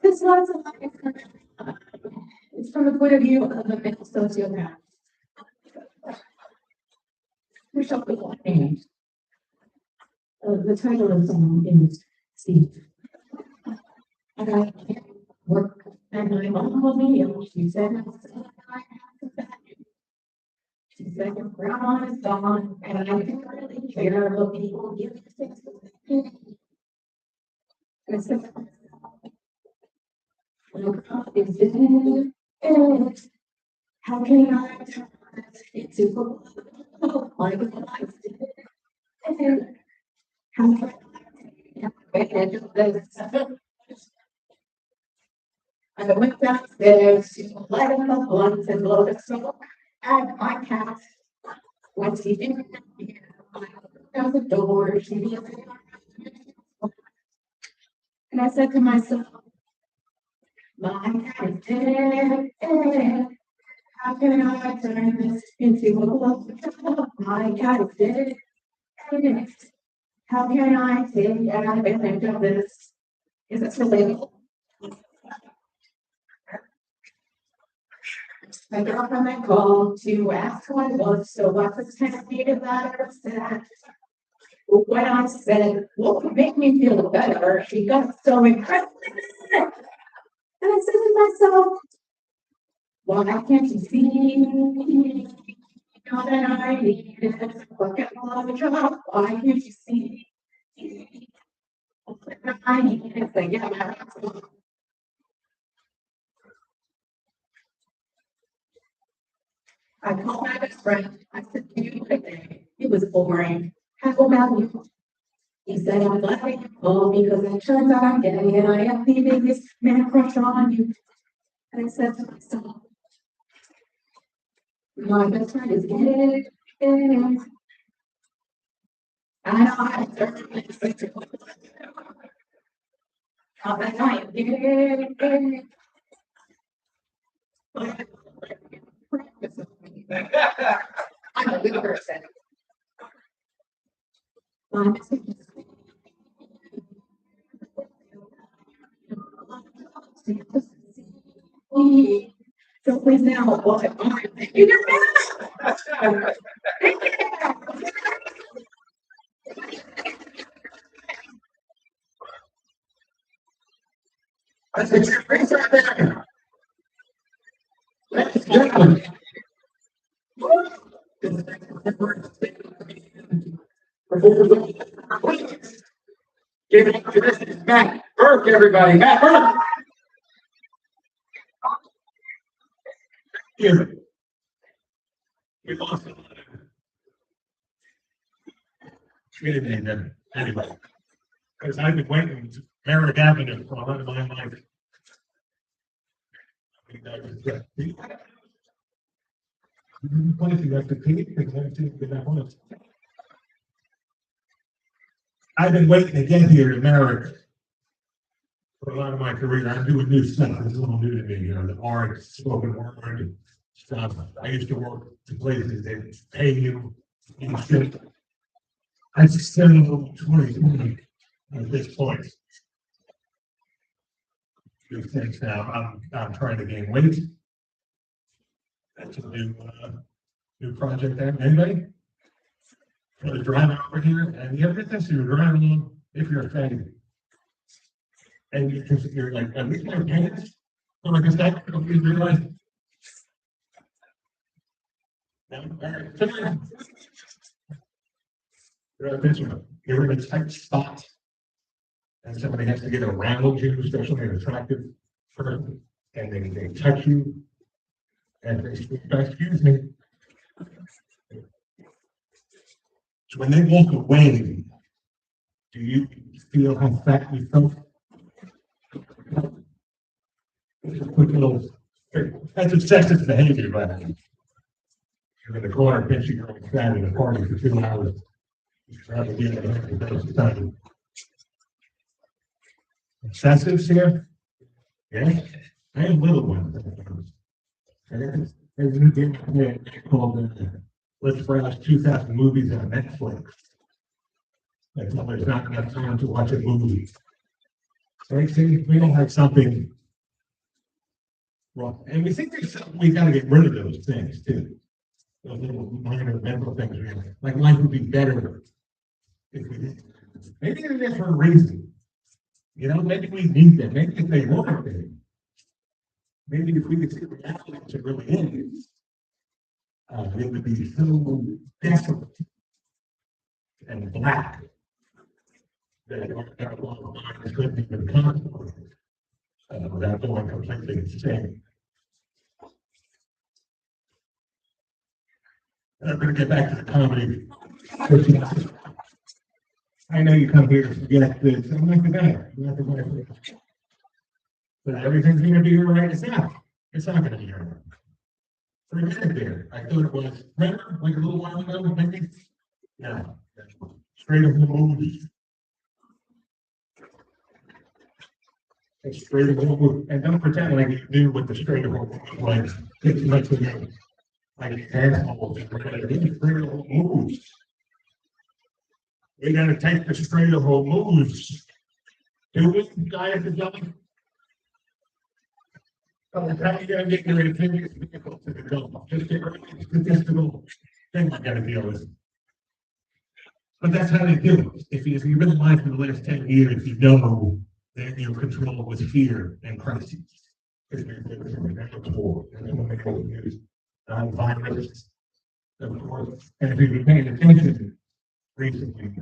this lots of it's from the point of view of a mental sociopath. Who shall be named? The title of the song is Steve. And I work and my mom called me and she said, she said, your grandma is gone and I don't really care what people give you things. And I said, Is it? How can I turn this into a like I did? How can I manage this? I went downstairs to light up the blunt and blow the smoke at my cat. Once he didn't hear, I opened out the door, she was and I said to myself, my cat is dead. How can I turn this into a love? My cat is dead. How can I take advantage of this? Is this relatable? My girlfriend I called to ask who I was, so I pretended that I was sad. When I said, what would make me feel better, she got so impressed. And I said to myself, why can't you see? Now that I need it, look at my job, why can't you see? I need it, so yeah. I called my best friend, I said, can you a day? It was boring. How about you? He said, I'm glad that you called because it turns out I'm gay and I have the biggest man crush on you. And I said to myself, my best friend is gay. And I know I certainly say to how that I am gay. I'm a good person. So please now, what? You can That's a good race right there. Ladies and gentlemen. Give it up to this is Matt Burke, everybody. Matt Burke. Here. We lost a lot of community then, anyway. Because I've been waiting to Merrick Avenue for a lot of my life. I've been waiting to get here to Merrick for a lot of my career. I'm doing new stuff. It's a little new to me, you know, the art, spoken word stuff. I used to work in places that pay you in shit. I just still 2020 at this point. Two things now. I'm trying to gain weight. That's a new project there. Anybody? For the driver over here, and the other thing is you're driving in if you're a fatty. And you're like, at least my pants. So like, is that, you realize? No, all right. You're a picture. You're in a tight spot. And somebody has to get around you, especially an attractive person, and they touch you. And they say, excuse me. So when they walk away, do you feel how fat you felt? It's a quick little, that's a sexist behavior, but you're in the corner, pinching your own fat at a party for 2 hours. Excessives here? Yeah, I have little ones. There's a new game called Let's Browse 2,000 Movies on Netflix. There's not enough time to watch a movie. So I think we don't have something wrong. And we think we got to get rid of those things too. Those little minor mental things we have. Like life would be better if we did. Maybe they're there for a reason. You know, maybe we need them. Maybe if they weren't there. Maybe if we could see the reality it really is, it would be so desolate and black that our minds couldn't even contemplate. without going completely insane. And I'm gonna get back to the comedy. I know you come here to forget this, I'm not the guy, I'm not the guy for this. But everything's gonna be all right, it's not gonna be all right. For a minute there, I thought it was, remember, like a little while ago, maybe? Yeah, straight up the movies. It's straight up the movie, and don't pretend like you knew what the straight up movie was, 6 months ago. Like assholes, we're gonna do straight up moves. We gotta take the straight up moves. Do we, guys and gentlemen? Oh, how you gonna get your amphibious vehicle to the dump? Just get rid of the statistical thing we gotta deal with. But that's how they do it. If you've been alive for the last 10 years, you know that your control was fear and crises. Because we're living from a war, and then when they go to news, virus, of course, and if you've been paying attention recently,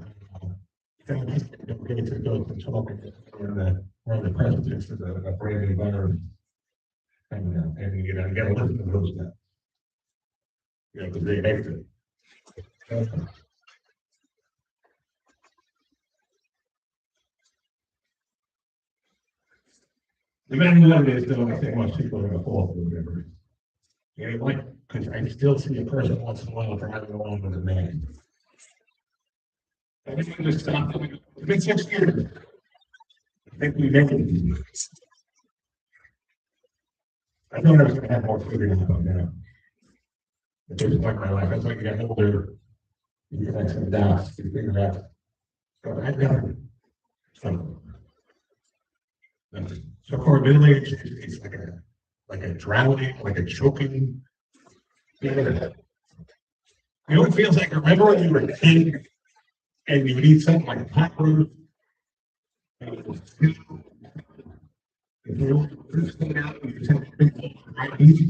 things don't get to go and talk one of the presidents of the brave environment. And you gotta listen to those guys. You know, because they make it. The matter what it is, though, I think most people are gonna fall for whatever. You know, like, because I still see a person once in a while driving along with a man. I think we just stopped. It's been 6 years. I think we make it. I thought I was gonna have more figured out now. At this point in my life, that's like you get older, you get some doubts, you figure out. So I never. So for middle age, it's like a drowning, like a choking. You know, it feels like, remember when you were a kid and you would eat something like pot root? If you first came out, you just had a big bowl of rice,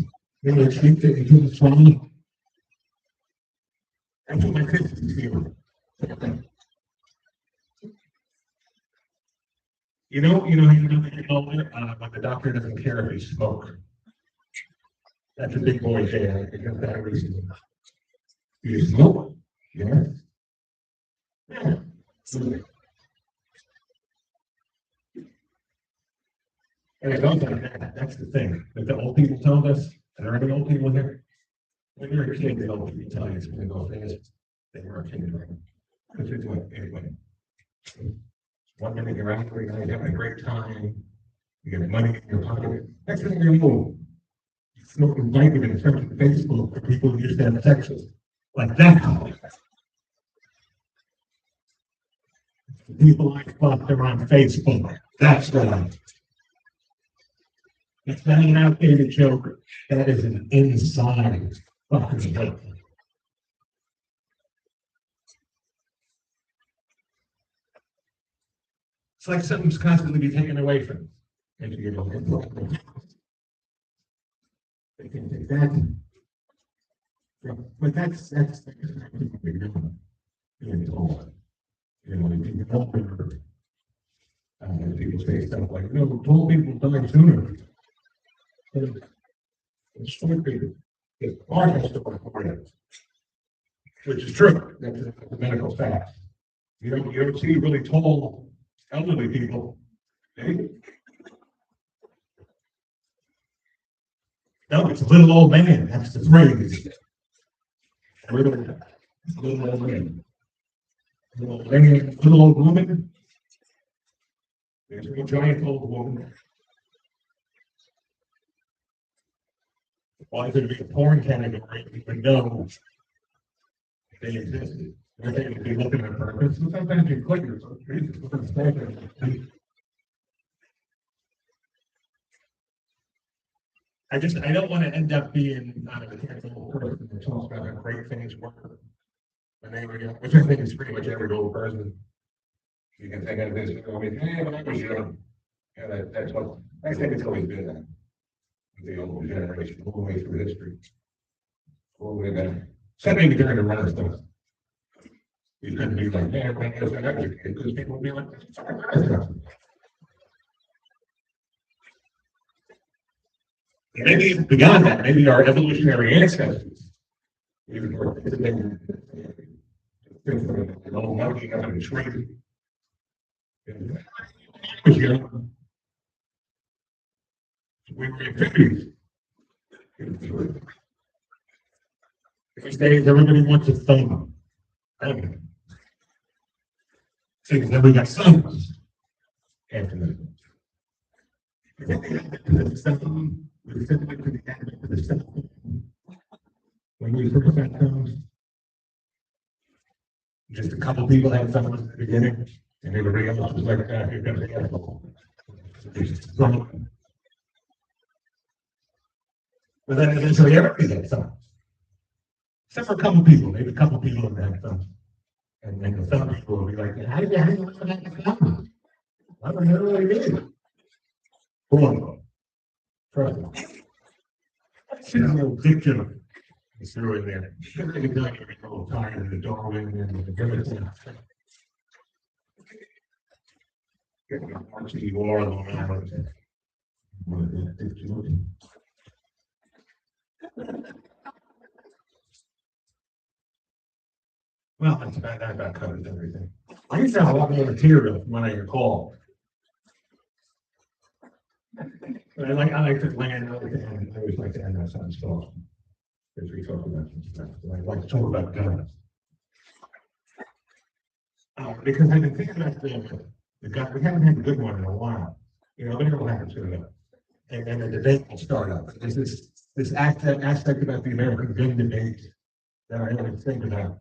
you know, shake it into the swallow. That's what my kids feel. You know how you know that you're older, when the doctor doesn't care if you smoke. That's a big boy there, because that reason. You smoke? Yeah. Yeah. And it goes like that, that's the thing, that the old people told us, and there are any old people here. When you're a kid, the old people tell you it's gonna go fast, they were a kid, right? Because it's what, anyway. One minute you're out, you're having a great time, you get money in your pocket, next thing you know, smoking vitamins from Facebook for people who used to have sexes, like that. People I fucked are on Facebook, that's right. It's not an outdated joke, that is an inside fucking joke. It's like something's constantly being taken away from you. They can take that. But that's being told. You know, if you help people say stuff like, no, told people die sooner. It's short people. It's part of the which is true. That's a medical fact. You don't see really tall elderly people. Okay? No, it's a little old man. That's the phrase. Little old man. Little old woman. There's a giant old woman. Why could it be a porn category if we know they existed? I think it'd be looking at purpose. Sometimes you click it, so it's I don't want to end up being a old person that talks about how great things were when they were young, which I think is pretty much every old person. You can think of this, I mean, hey, when I was young, yeah, that's what I think it's always been that. The old generation, all the way through history. All the way back. Except maybe during the Renaissance. You couldn't be like, yeah, everybody knows that educated, because people would be like, Maybe even beyond that, maybe our evolutionary ancestors. Even were thinking, an old monkey up in a tree. Was young. We were amphibians. These days, everybody wants a thumb. See, then we got sons. Anthony. When we first got thumbs, just a couple people had thumbs at the beginning, and everybody else was like, here comes the asshole. But then eventually everybody got thumbs. Except for a couple people, maybe a couple people that had thumbs. And then the thumb people will be like, how did you have a thumb? I don't know what it is. Boom. Trust me. See a little picture. It's through in there. Every time you go tired of the Darwin and the everything. Actually, you are Long Island. Well, that's bad. That about covers everything. I used to have a lot more material when I recall. But I like to land, I always like to end my son's thought. As we talk about some stuff, I like to talk about guns. Because I've been thinking about the gun, we haven't had a good one in a while. You know, but it'll happen soon. And the debate will start up. There's this aspect about the American gun debate that I always think about.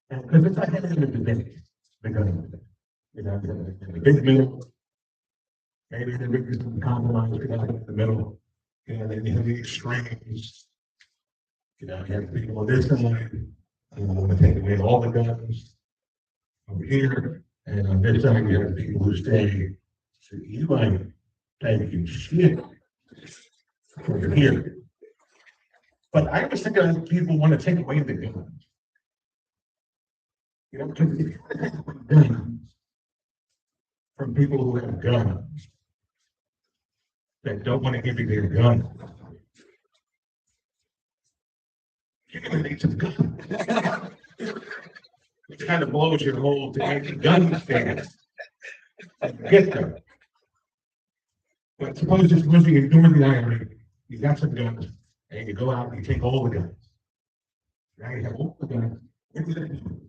And because it's like having a debate, the gun debate. You know, the big middle. Maybe there is some compromise in the middle, and then you have the extremes. You know, you have people on this side, who want to take away all the guns over here, and on this side, you have people who say, so you ain't taking shit over here. But I always think that people want to take away the guns. You know, because if you take away guns from people who have guns, that don't want to give you their gun. You're gonna need some gun. It kind of blows your whole gun stance. Get them. But suppose you ignore the irony, you got some guns, and you go out and you take all the guns. Now you have all the guns. What are you gonna do?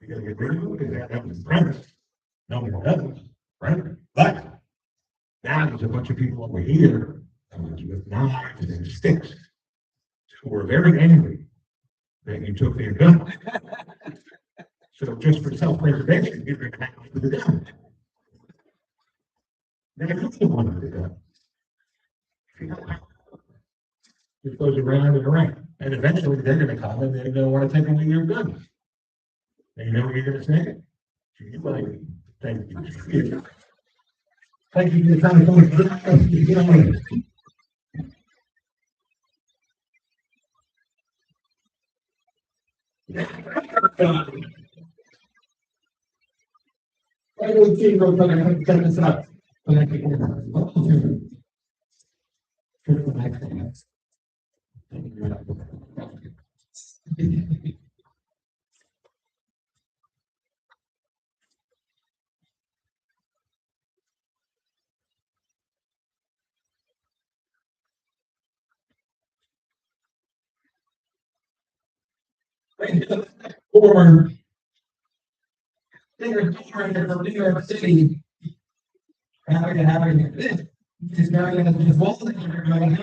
You're gonna get rid of them because that was the premise. No more guns, right? But now there's a bunch of people over here with knives and sticks who are very angry that you took their gun. So just for self-preservation, you're going to have to do the gun. Now you're the one with the gun. It goes around and around. And eventually they're going to come and they're going to want to take away your gun. And you know what you're going to say? You like, thank you. Thank you for the time. I will see real quick. I'm going to set this up. But I can or they're from New York City, having this is now going to be walling.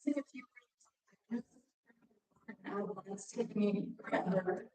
say a few words. It's taking me forever.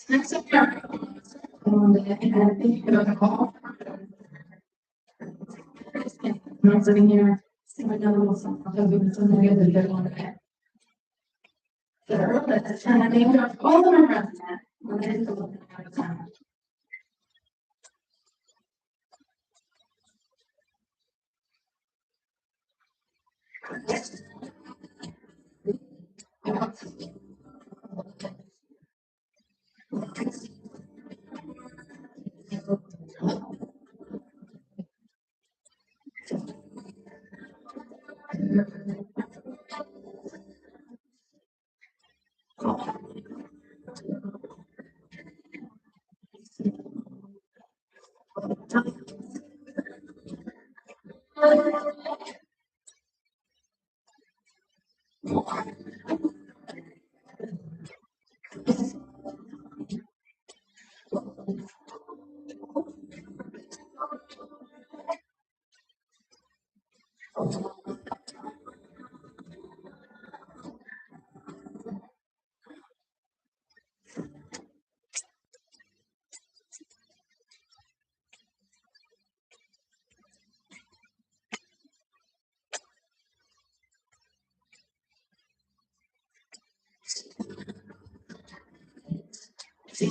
Next up, I'm sitting here, sing another little song, because we've been so many other good one. And I named all of my friends that. When I did the look at the time. The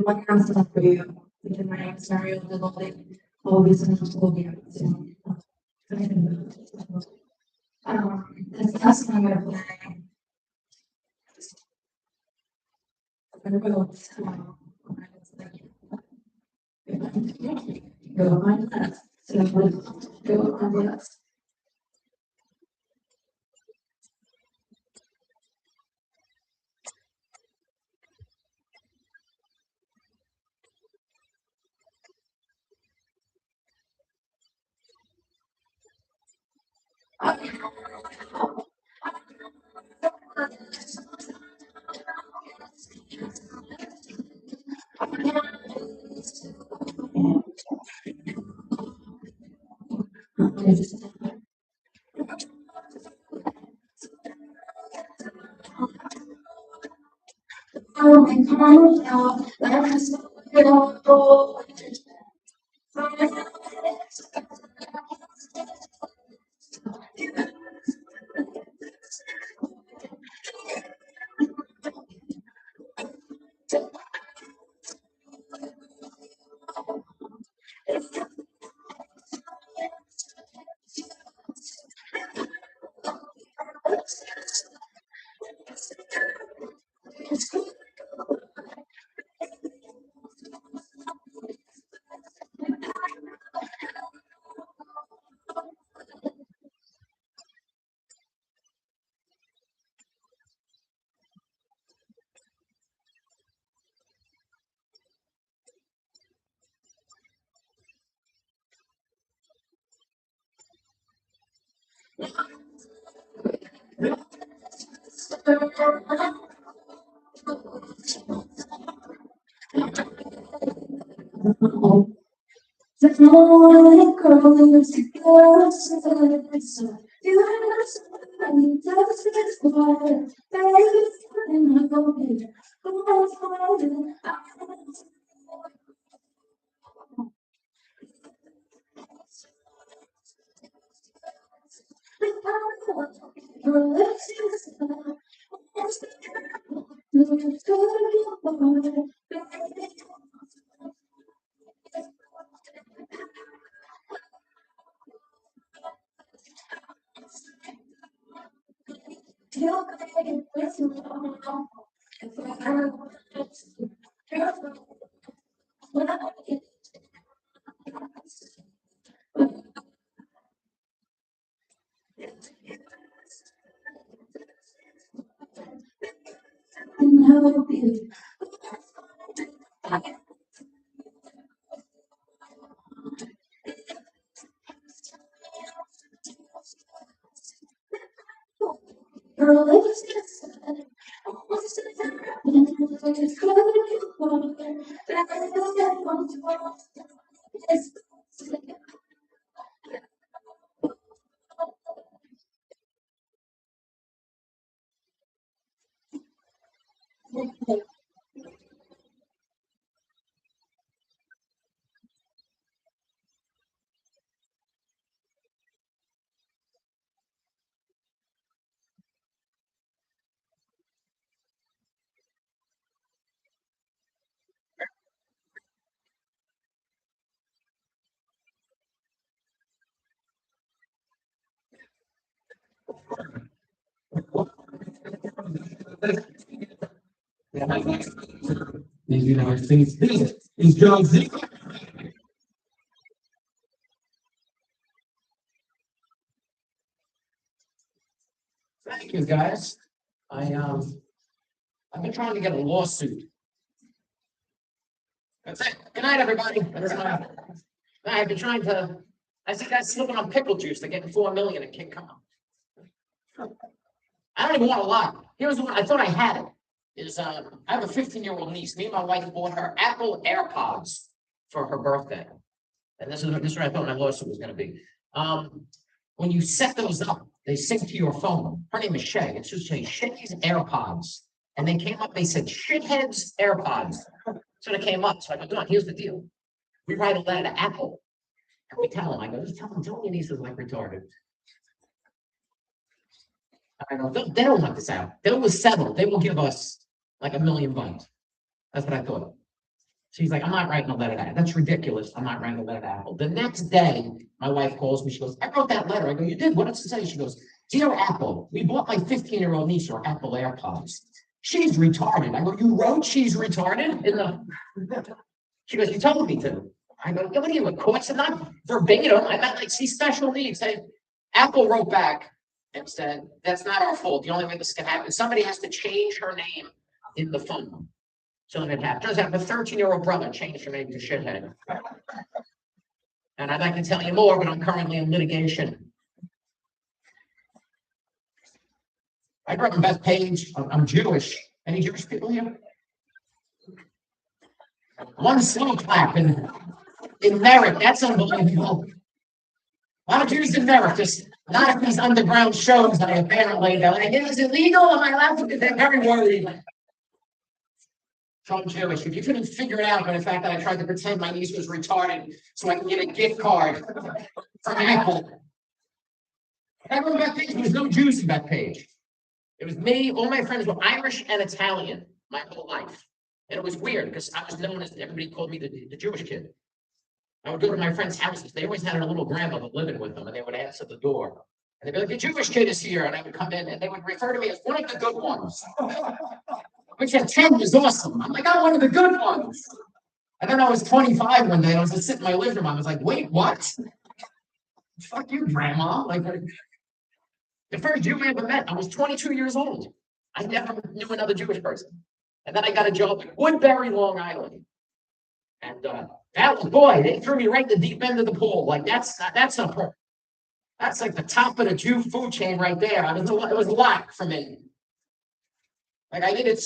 one kind of stuff for you, in my scenario, the like, all these things will be. This last one I'm gonna play. I'm gonna go, go on that, so go on that. Oh my God, that is so the morning girl used to go so you have somebody does this for baby in my body. Who wants to your lips is These United States, this is John Ziegler. Thank you, guys. I've been trying to get a lawsuit. That's it. Good night, everybody. I've been trying to, I see guys slipping on pickle juice. They're getting 4 million in King Kong. I don't even want to lie. Here's the one, I thought I had it. I have a 15-year-old niece. Me and my wife bought her Apple AirPods for her birthday. And this is what I thought my lawsuit was going to be. When you set those up, they sync to your phone. Her name is Shay. It's just Shay. Shay's AirPods. And they came up, they said, shitheads AirPods. So they came up. So I go, Don, here's the deal. We write a letter to Apple. And we tell them, I go, just tell your niece is like retarded. I know, they don't want this out. They will settle. They will give us like $1 million. That's what I thought. She's like, I'm not writing a letter to Apple. That's ridiculous. I'm not writing a letter to Apple. The next day, my wife calls me. She goes, I wrote that letter. I go, you did? What does it say? She goes, Dear Apple, we bought my 15-year-old niece her Apple AirPods. She's retarded. I go, you wrote she's retarded? She goes, you told me to. I go, what are you, a court? It's not verbatim. I meant like, she's special needs. Apple wrote back and said, that's not our fault. The only way this can happen, somebody has to change her name in the phone. So it happened. Turns out my 13-year-old brother changed her name to shithead. And I'd like to tell you more, but I'm currently in litigation. I grew up in Bethpage. I'm Jewish. Any Jewish people here? One slow clap in Merrick. That's unbelievable. A lot of Jews in Merrick, just not at these underground shows that I apparently, they're like, is it legal? Am I allowed to do that? Very worried. So I'm Jewish. If you couldn't figure it out by the fact that I tried to pretend my niece was retarded so I can get a gift card from Apple. Everyone in Bethpage, there was no Jews in Bethpage. It was me, all my friends were Irish and Italian my whole life. And it was weird because I was known as, everybody called me the Jewish kid. I would go to my friends' houses. They always had a little grandmother living with them, and they would answer the door. And they'd be like, the Jewish kid is here. And I would come in, and they would refer to me as one of the good ones. Which at 10 was awesome. I'm like, I'm one of the good ones. And then I was 25 one day. I was just sitting in my living room. I was like, wait, what? Fuck you, grandma. Like, the first Jew I ever met, I was 22 years old. I never knew another Jewish person. And then I got a job at Woodbury, Long Island. And that was, boy, they threw me right in the deep end of the pool. Like, that's like the top of the Jew food chain right there. It was a lot for me. Like, I needed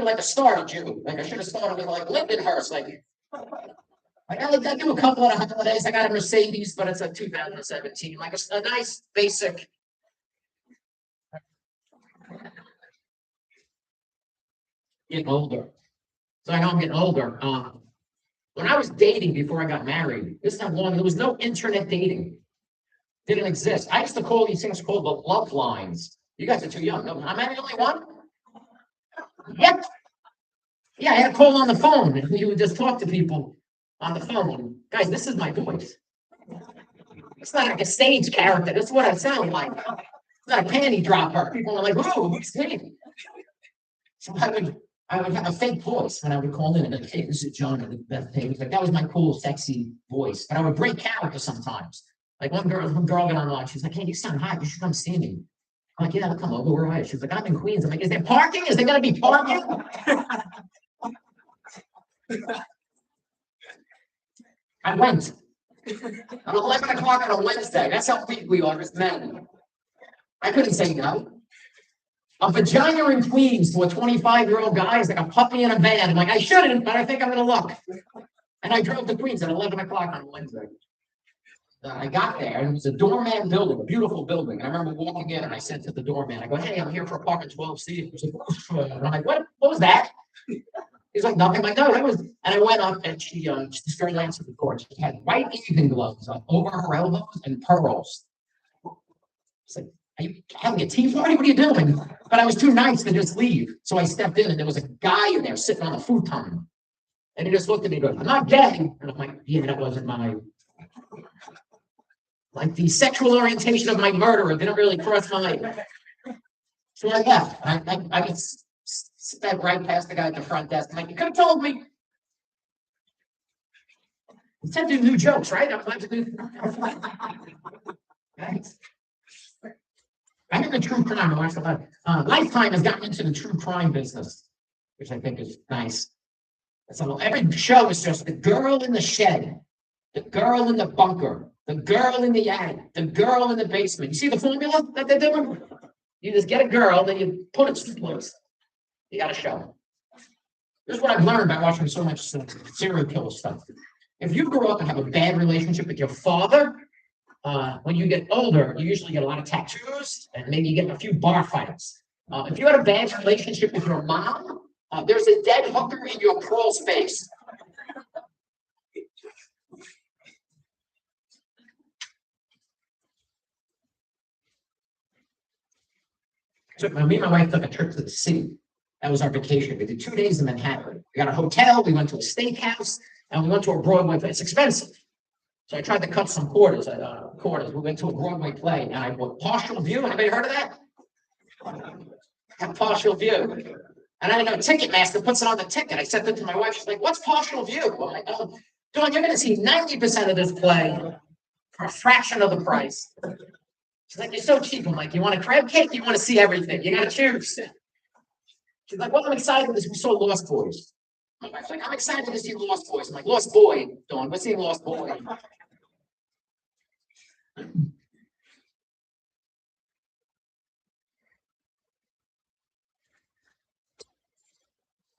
like a start Jew. Like, I should have started with like Lindenhurst. Like I do a couple of holidays. I got a Mercedes, but it's a 2017. Like a nice basic. Getting older. So I know I'm getting older. When I was dating before I got married, this is how long, there was no internet dating. Didn't exist. I used to call these things called the love lines. You guys are too young. No, am I the only one? Yep. Yeah, I had a call on the phone, and you would just talk to people on the phone. Guys, this is my voice. It's not like a stage character. This is what I sound like. It's not a panty dropper. People are like, whoa, who's me? So I would have a fake voice when I would call in and like, hey, this is John at the Bethpage. Like, that was my cool, sexy voice. But I would break character sometimes. Like one girl got online. She's like, hey, you sound hot. You should come see me. I'm like, yeah, I'll come over. Where are you? She's like, I'm in Queens. I'm like, is there parking? Is there going to be parking? I went. At 11 o'clock on a Wednesday. That's how weak we are as men. I couldn't say no. A vagina in Queens to a 25-year-old guy is like a puppy in a van. I'm like, I shouldn't, but I think I'm gonna look. And I drove to Queens at 11 o'clock on Wednesday. I got there and it was a doorman building, a beautiful building. And I remember walking in and I said to the doorman, I go, hey, I'm here for apartment 12C. He was like, and I'm like, what was that? He's like, nothing. I'm like, no, that was, and I went up and this girl answered the door. She had white evening gloves on over her elbows and pearls. It's like, are you having a tea party? What are you doing? But I was too nice to just leave. So I stepped in and there was a guy in there sitting on a futon. And he just looked at me and goes, I'm not gay. And I'm like, yeah, that wasn't my, like the sexual orientation of my murderer didn't really cross my mind. So I left. I just sped right past the guy at the front desk. I'm like, you could have told me. You said do new jokes, right? I'm glad to do. Thanks. I'm in the true crime. I watched a lot. Lifetime has gotten into the true crime business, which I think is nice. So every show is just the girl in the shed, the girl in the bunker, the girl in the attic, the girl in the basement. You see the formula that they're doing? You just get a girl, then you put it someplace. You got a show. This is what I've learned by watching so much serial killer stuff. If you grow up and have a bad relationship with your father, when you get older, you usually get a lot of tattoos and maybe you get in a few bar fights. If you had a bad relationship with your mom, there's a dead hooker in your crawl space. So me and my wife took a trip to the city. That was our vacation. We did 2 days in Manhattan. We got a hotel, we went to a steakhouse, and we went to a Broadway play. It's expensive. So I tried to cut some quarters. We went to a Broadway play, and I bought Partial View. Anybody heard of that? Partial View. And I didn't know Ticketmaster puts it on the ticket. I sent it to my wife. She's like, what's Partial View? I'm like, oh, Dawn, you're going to see 90% of this play for a fraction of the price. She's like, you're so cheap. I'm like, you want a crab cake? You want to see everything. You got to choose. She's like, well, I'm excited because we saw Lost Boys. My wife's like, I'm excited to see Lost Boys. I'm like, Lost Boy, Dawn, we're seeing Lost Boy.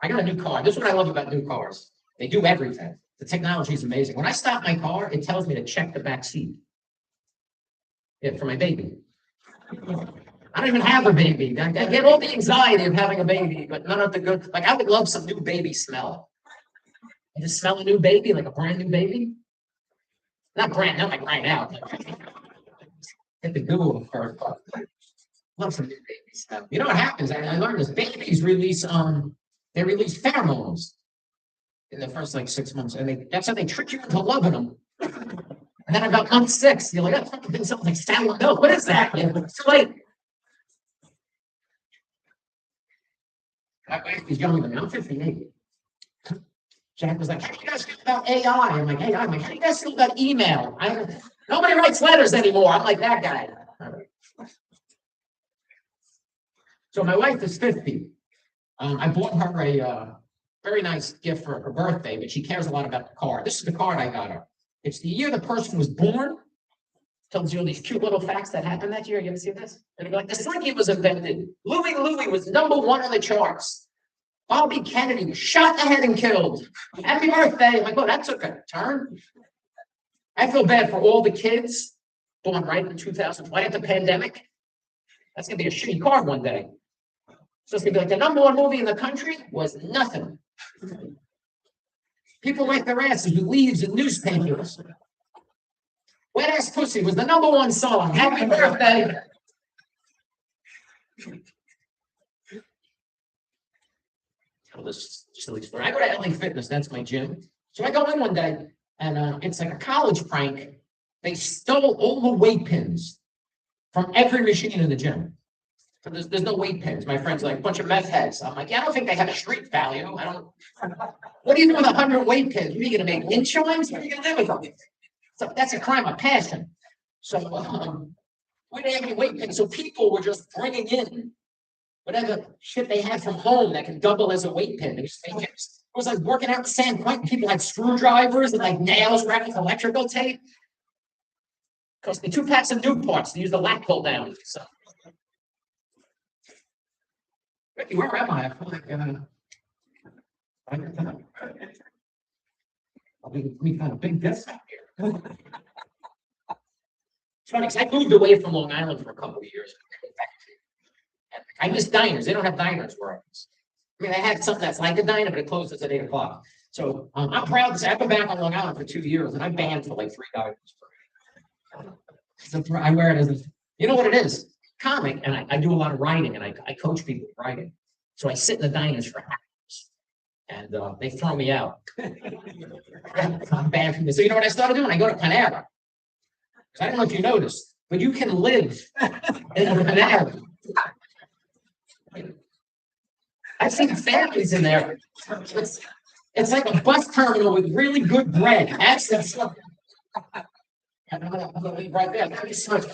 I got a new car. This is what I love about new cars. They do everything. The technology is amazing. When I stop my car, it tells me to check the back seat. Yeah, for my baby. I don't even have a baby. I get all the anxiety of having a baby, but none of the good. Like, I would love some new baby smell. I just smell a new baby, like a brand new baby. Not like right now. Get the Google first. Love some new baby smell. You know what happens? I learned this. Babies release they release pheromones in the first like 6 months, and that's how they trick you into loving them. And then about month 6, you're like, that fucking thing sounds like sour milk. What is that? It's too late. My wife is younger than me. I'm 58. Jack was like, how do you guys feel about AI? I'm like, AI. I'm like, how do you guys feel about email? Nobody writes letters anymore. I'm like that guy. So my wife is 50. I bought her a very nice gift for her birthday, but she cares a lot about the card. This is the card I got her. It's the year the person was born. Tells you all these cute little facts that happened that year. You ever see this? And like, the Slinky was invented. Louie Louie was #1 on the charts. Bobby Kennedy was shot in the head and killed. Happy birthday. I'm like, oh, that took a turn. I feel bad for all the kids born right in 2000, right at the pandemic. That's going to be a shitty card one day. So it's going to be like the #1 movie in the country was nothing. People wipe their asses with leaves and newspapers. Wet Ass Pussy was the #1 song. Happy birthday. Tell this silly story. I go to LA Fitness. That's my gym. So I go in one day, and it's like a college prank. They stole all the weight pins from every machine in the gym. So there's no weight pins. My friend's like, a bunch of meth heads. I'm like, yeah, I don't think they have a street value. What do you do with 100 weight pins? What are you going to make wind chimes? What are you going to do with them? So that's a crime of passion. So we didn't have any weight pins. So people were just bringing in whatever shit they had from home that can double as a weight pin. It was like working out in San Quentin. People had screwdrivers and like nails wrapped with electrical tape. Cost me 2 packs of Newports to use the lat pull down. So. Ricky, where am I? I feel like, we got a big desk out here. It's funny, 'cause I moved away from Long Island for a couple of years. And I miss diners. They don't have diners where I was. I mean, they had something that's like a diner, but it closes at 8 o'clock. So I'm proud to say I've been back on Long Island for 2 years and I banned for like 3 diners. So I wear it as, you know what it is? Comic, and I do a lot of writing and I coach people with writing. So I sit in the diners for hours and they throw me out. I'm banned from this. So you know what I started doing? I go to Panera. I don't know if you noticed, but you can live in a Panera. I've seen families in there. It's like a bus terminal with really good bread. Access. I'm gonna leave right there. Thank you so much.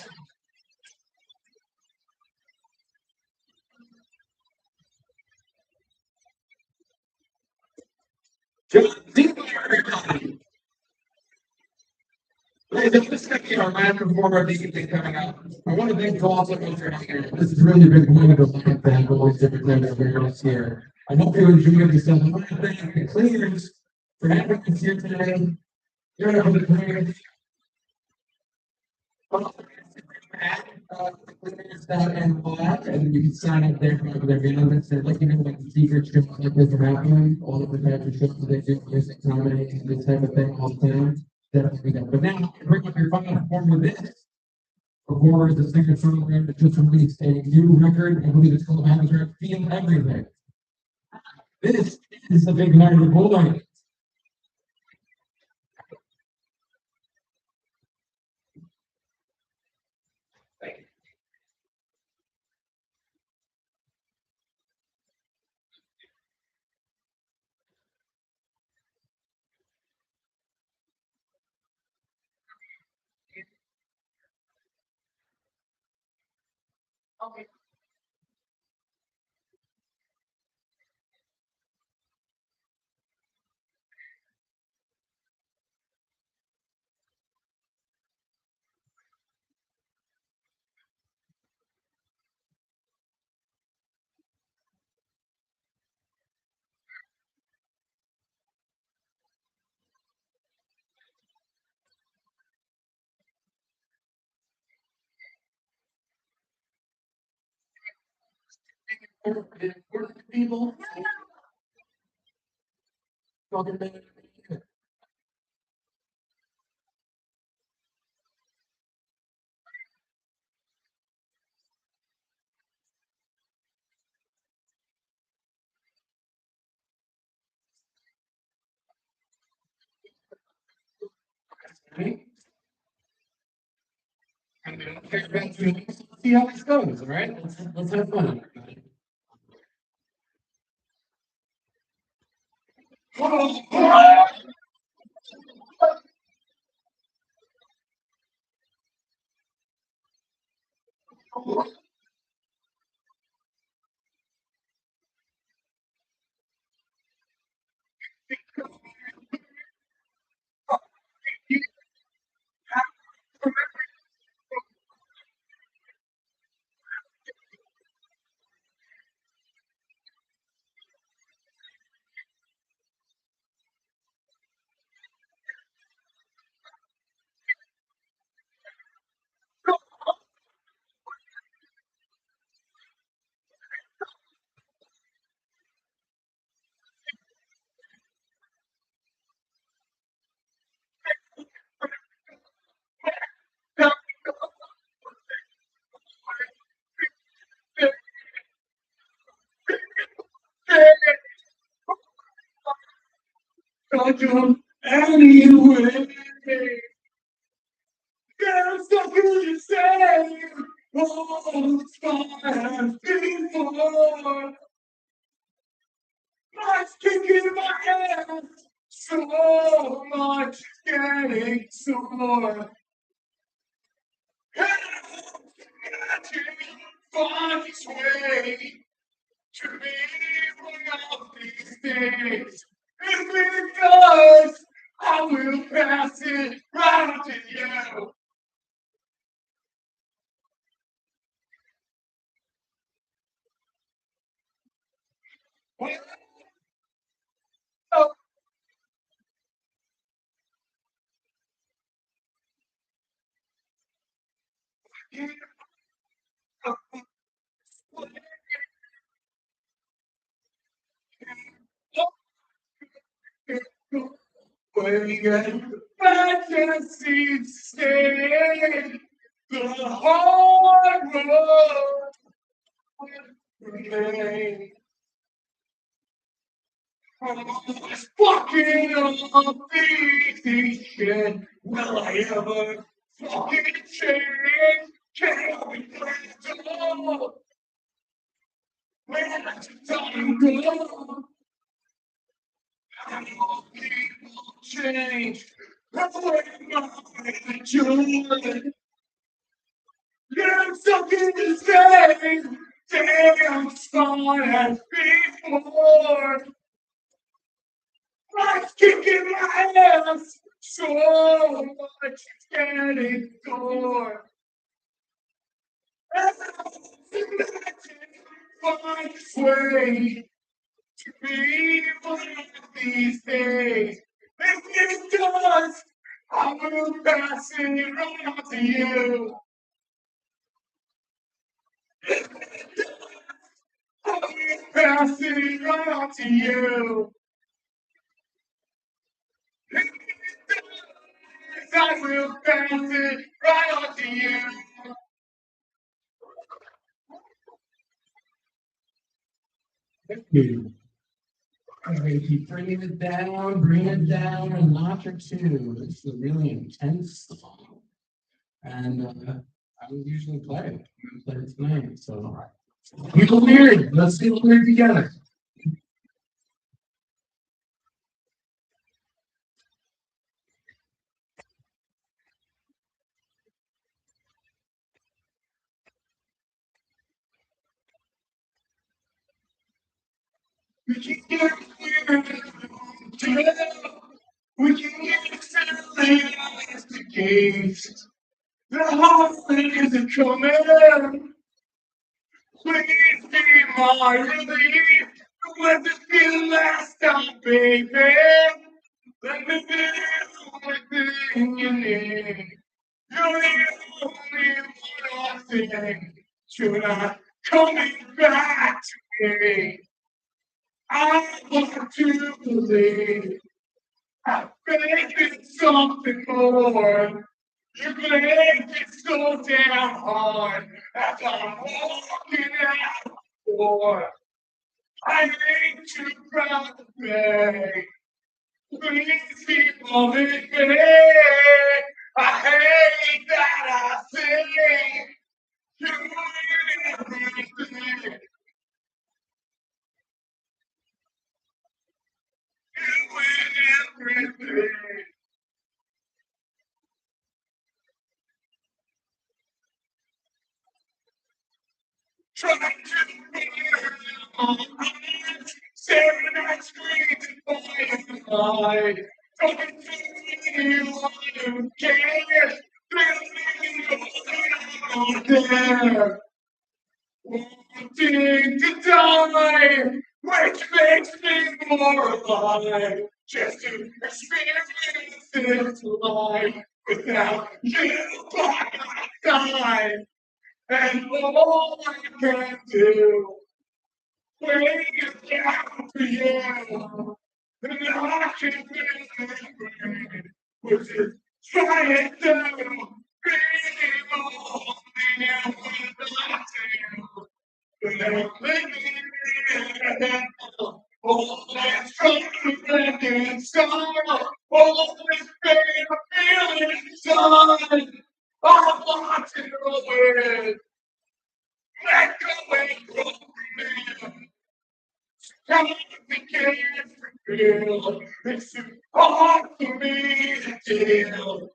Ladies, this is gonna be our last performer of the evening coming up. I want to thank you all so much for hanging out. This has really been wonderful to have all these different kinds of experiences here. I hope you enjoyed yourself. I want to thank the cleaners for having us here today. You're gonna have the cleaners. Cleaners that and black, and you can sign up there for their benefits. They'd like to know what the secret shows like this are happening. All of the types of shows that they do, music, comedy, this type of thing all the time. Definitely that. But now, bring up your final performer with this. Performer is a singer songwriter that just released a new record. I believe it's called Amateur Feel Everything. This is the big night of the boy. Okay. People talking about me. See how this goes, all right? Let's have fun. Come anyway. Get stuck in the same old spot before. Much kicking my ass, so much getting sore. Find its way to me one of these days. If it does, I will pass it right to you. Fantasy stay the hard road remain. This fucking unbeaten shit. Will I ever fucking change? Can we play it all? Where does time go? How people change. Away my joy. You're stuck in the same damn spot as before. Life's kicking my ass so much can't ignore. Find its way to be one of these days. If it does, I will pass it right on to you. If it does, I will pass it right on to you. If it does, I will pass it right on to you. Thank you. Okay, keep bringing it down, bring it down a notch or two. It's a really intense song. And I would usually play it. I'm gonna play it tonight. So keep it weird. Let's get weird together. We can get weird together. We can get silly as the gates. The holidays are coming. Please be my relief. Let this be the last time, baby. Let me be everything you need. You're the only one I think. You're not coming back to me. I want to believe. I think it's something more. You make it so damn hard as I'm walking out the door. I ain't too proud to beg. Please keep loving me. I hate that I say you ain't everything. You ain't everything. Trying to hear my eyes, staring at screens and fire. Talking to you, I don't care. Feeling there. Wanting to die, which makes me more alive. Just to experience this life without you by my side. And all I can do, wait is down for you. And I can feel which is trying to be more than I do. And I'm living all that's coming inside, all this pain I feel inside. I want to know it. Let go and go me. Complicated to feel. It's too hard for me to deal.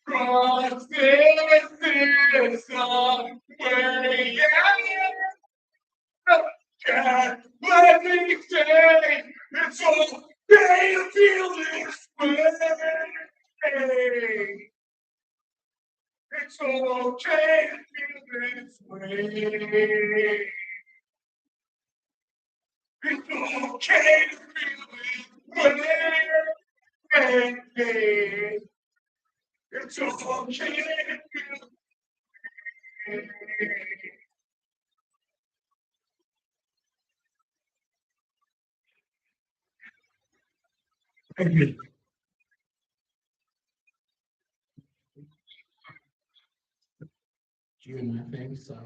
Cross this somewhere. Can't let me stay. It's okay to feel this way. It's okay to feel this way. It's okay to feel this way. It's okay to feel Thank you. June, I think, so,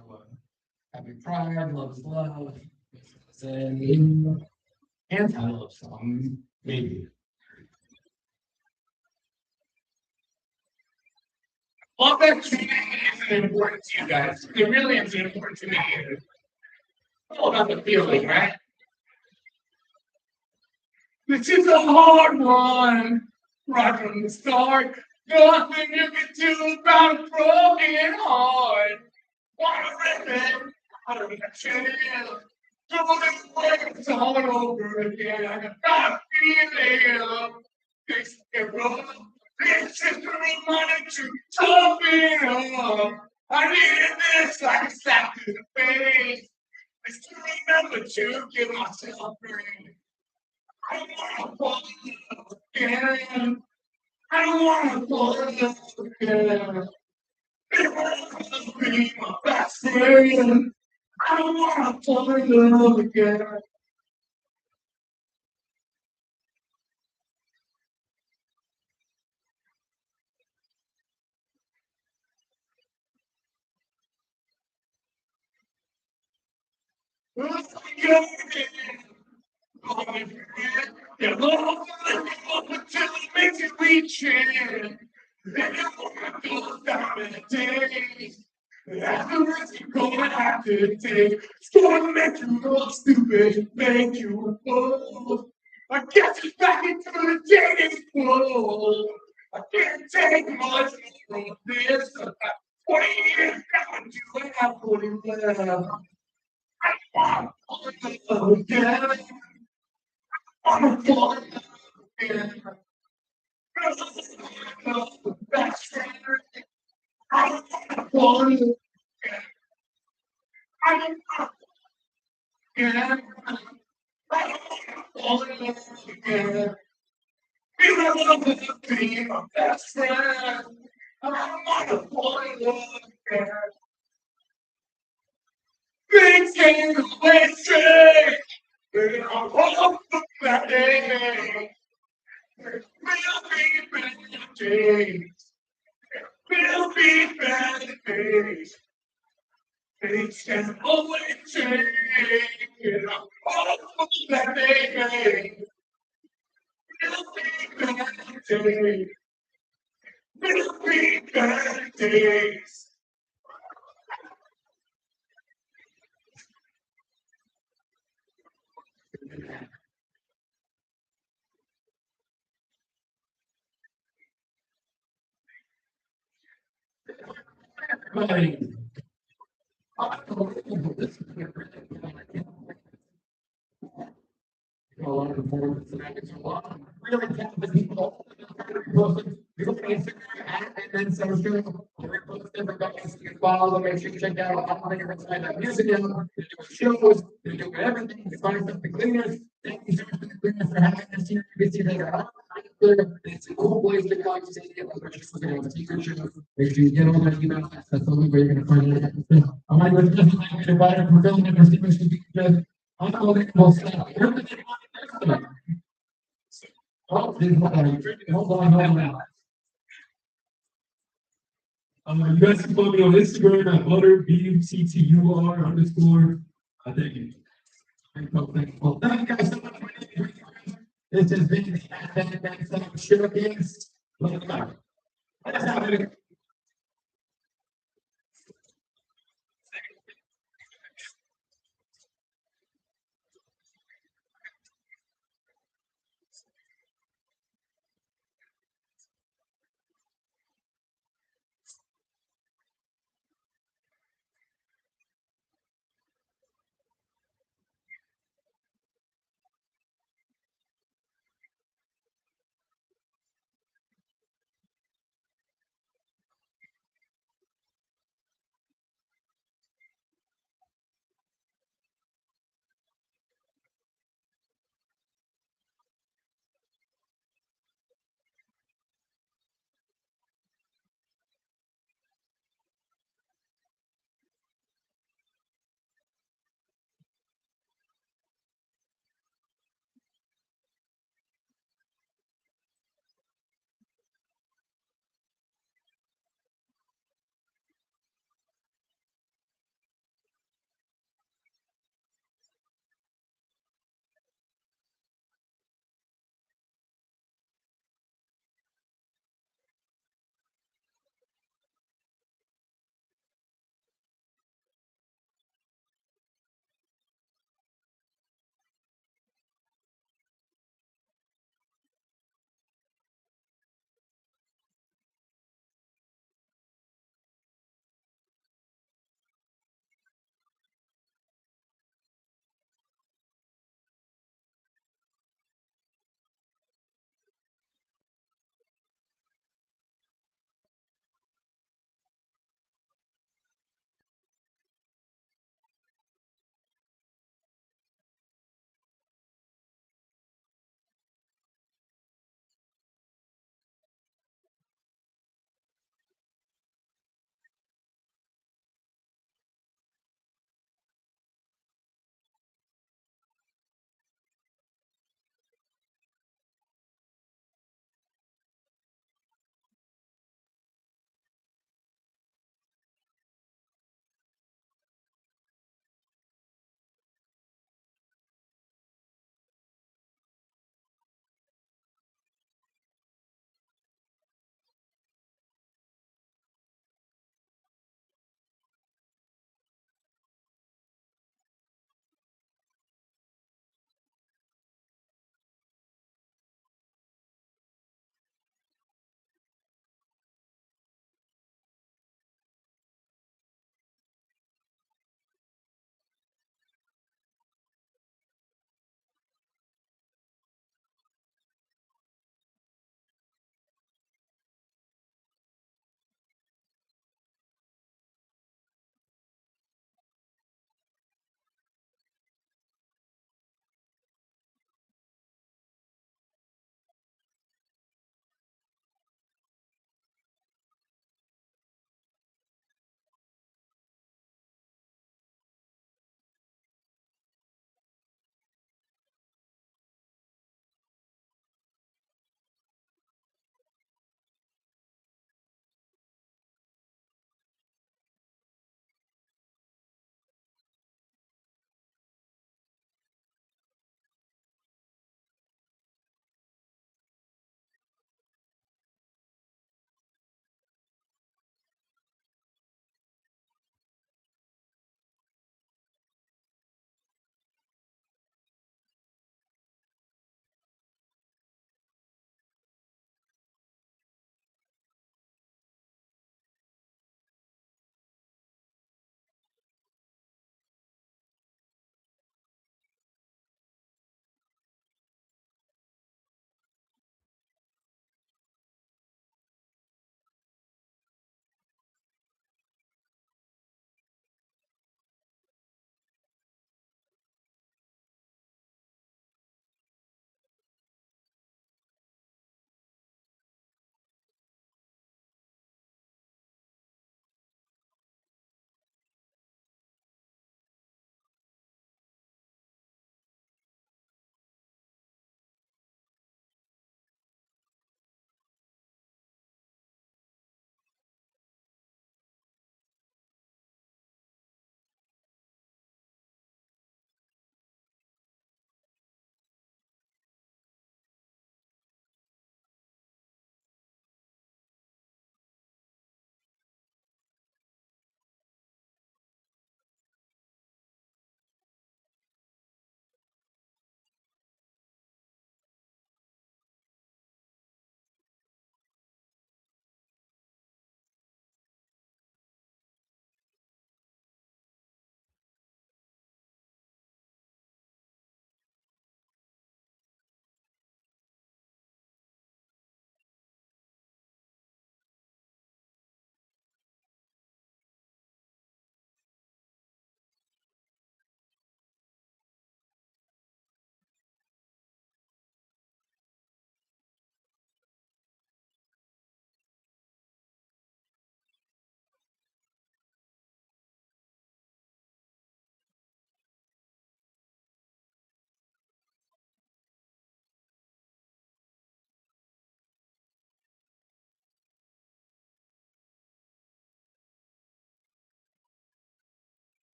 happy Pride, love's love. It's an anti-love song, maybe. All that tuning isn't important to you guys. It really isn't important to me. It's all about the feeling, right? This is a hard one, right from the start. Nothing you can do about a broken heart. Wanna rip it, I don't need a chill. Do this way all over again. I got a feeling this is wrong. This is the reminder to toughen up. I needed this like a slap to the face. I still remember to give myself grace. I don't wanna fall in love again. I don't wanna fall in love again. It won't be my best friend. I don't wanna fall in love again. Your love until it makes you reach in. And you wanna go down in the days. Afterwards, you're gonna have to take. It's gonna make you look stupid, make you a fool. I guess it's back into the dating pool. I can't take much more of this. 20 years now, and you have 40 left. I want to fall in love again. I want to fall in love again. Best friend. I want to fall in love again. I want to again. I want to fall in love again. You don't want to be my best friend. I want to fall in love again. Things can't go straight. And I hope that day will be better days. Will be better days. Things can always change. And I hope that day will be better days. Will be better days. A lot of performance tonight. It's a lot of really talented people. You're looking at Instagram and then social. We're posting different guys. You can follow them. Make sure you check out all the different sites that music now. They're doing shows. They're doing everything. You find stuff the cleaners. Thank you so much for the cleaners for having us here. You can see they are it's a cool place to come to see it. We're just looking at the secret show. Make sure you get all my email. That's the only way you're going to find it. I might go to the invite from filming and Stephen should be just unbelievable stuff. Oh, hold on. You guys can follow me on Instagram at ButterBUTTUR _ thank you. Thank you guys so much for being here. This has been the Showcase. Let's have it.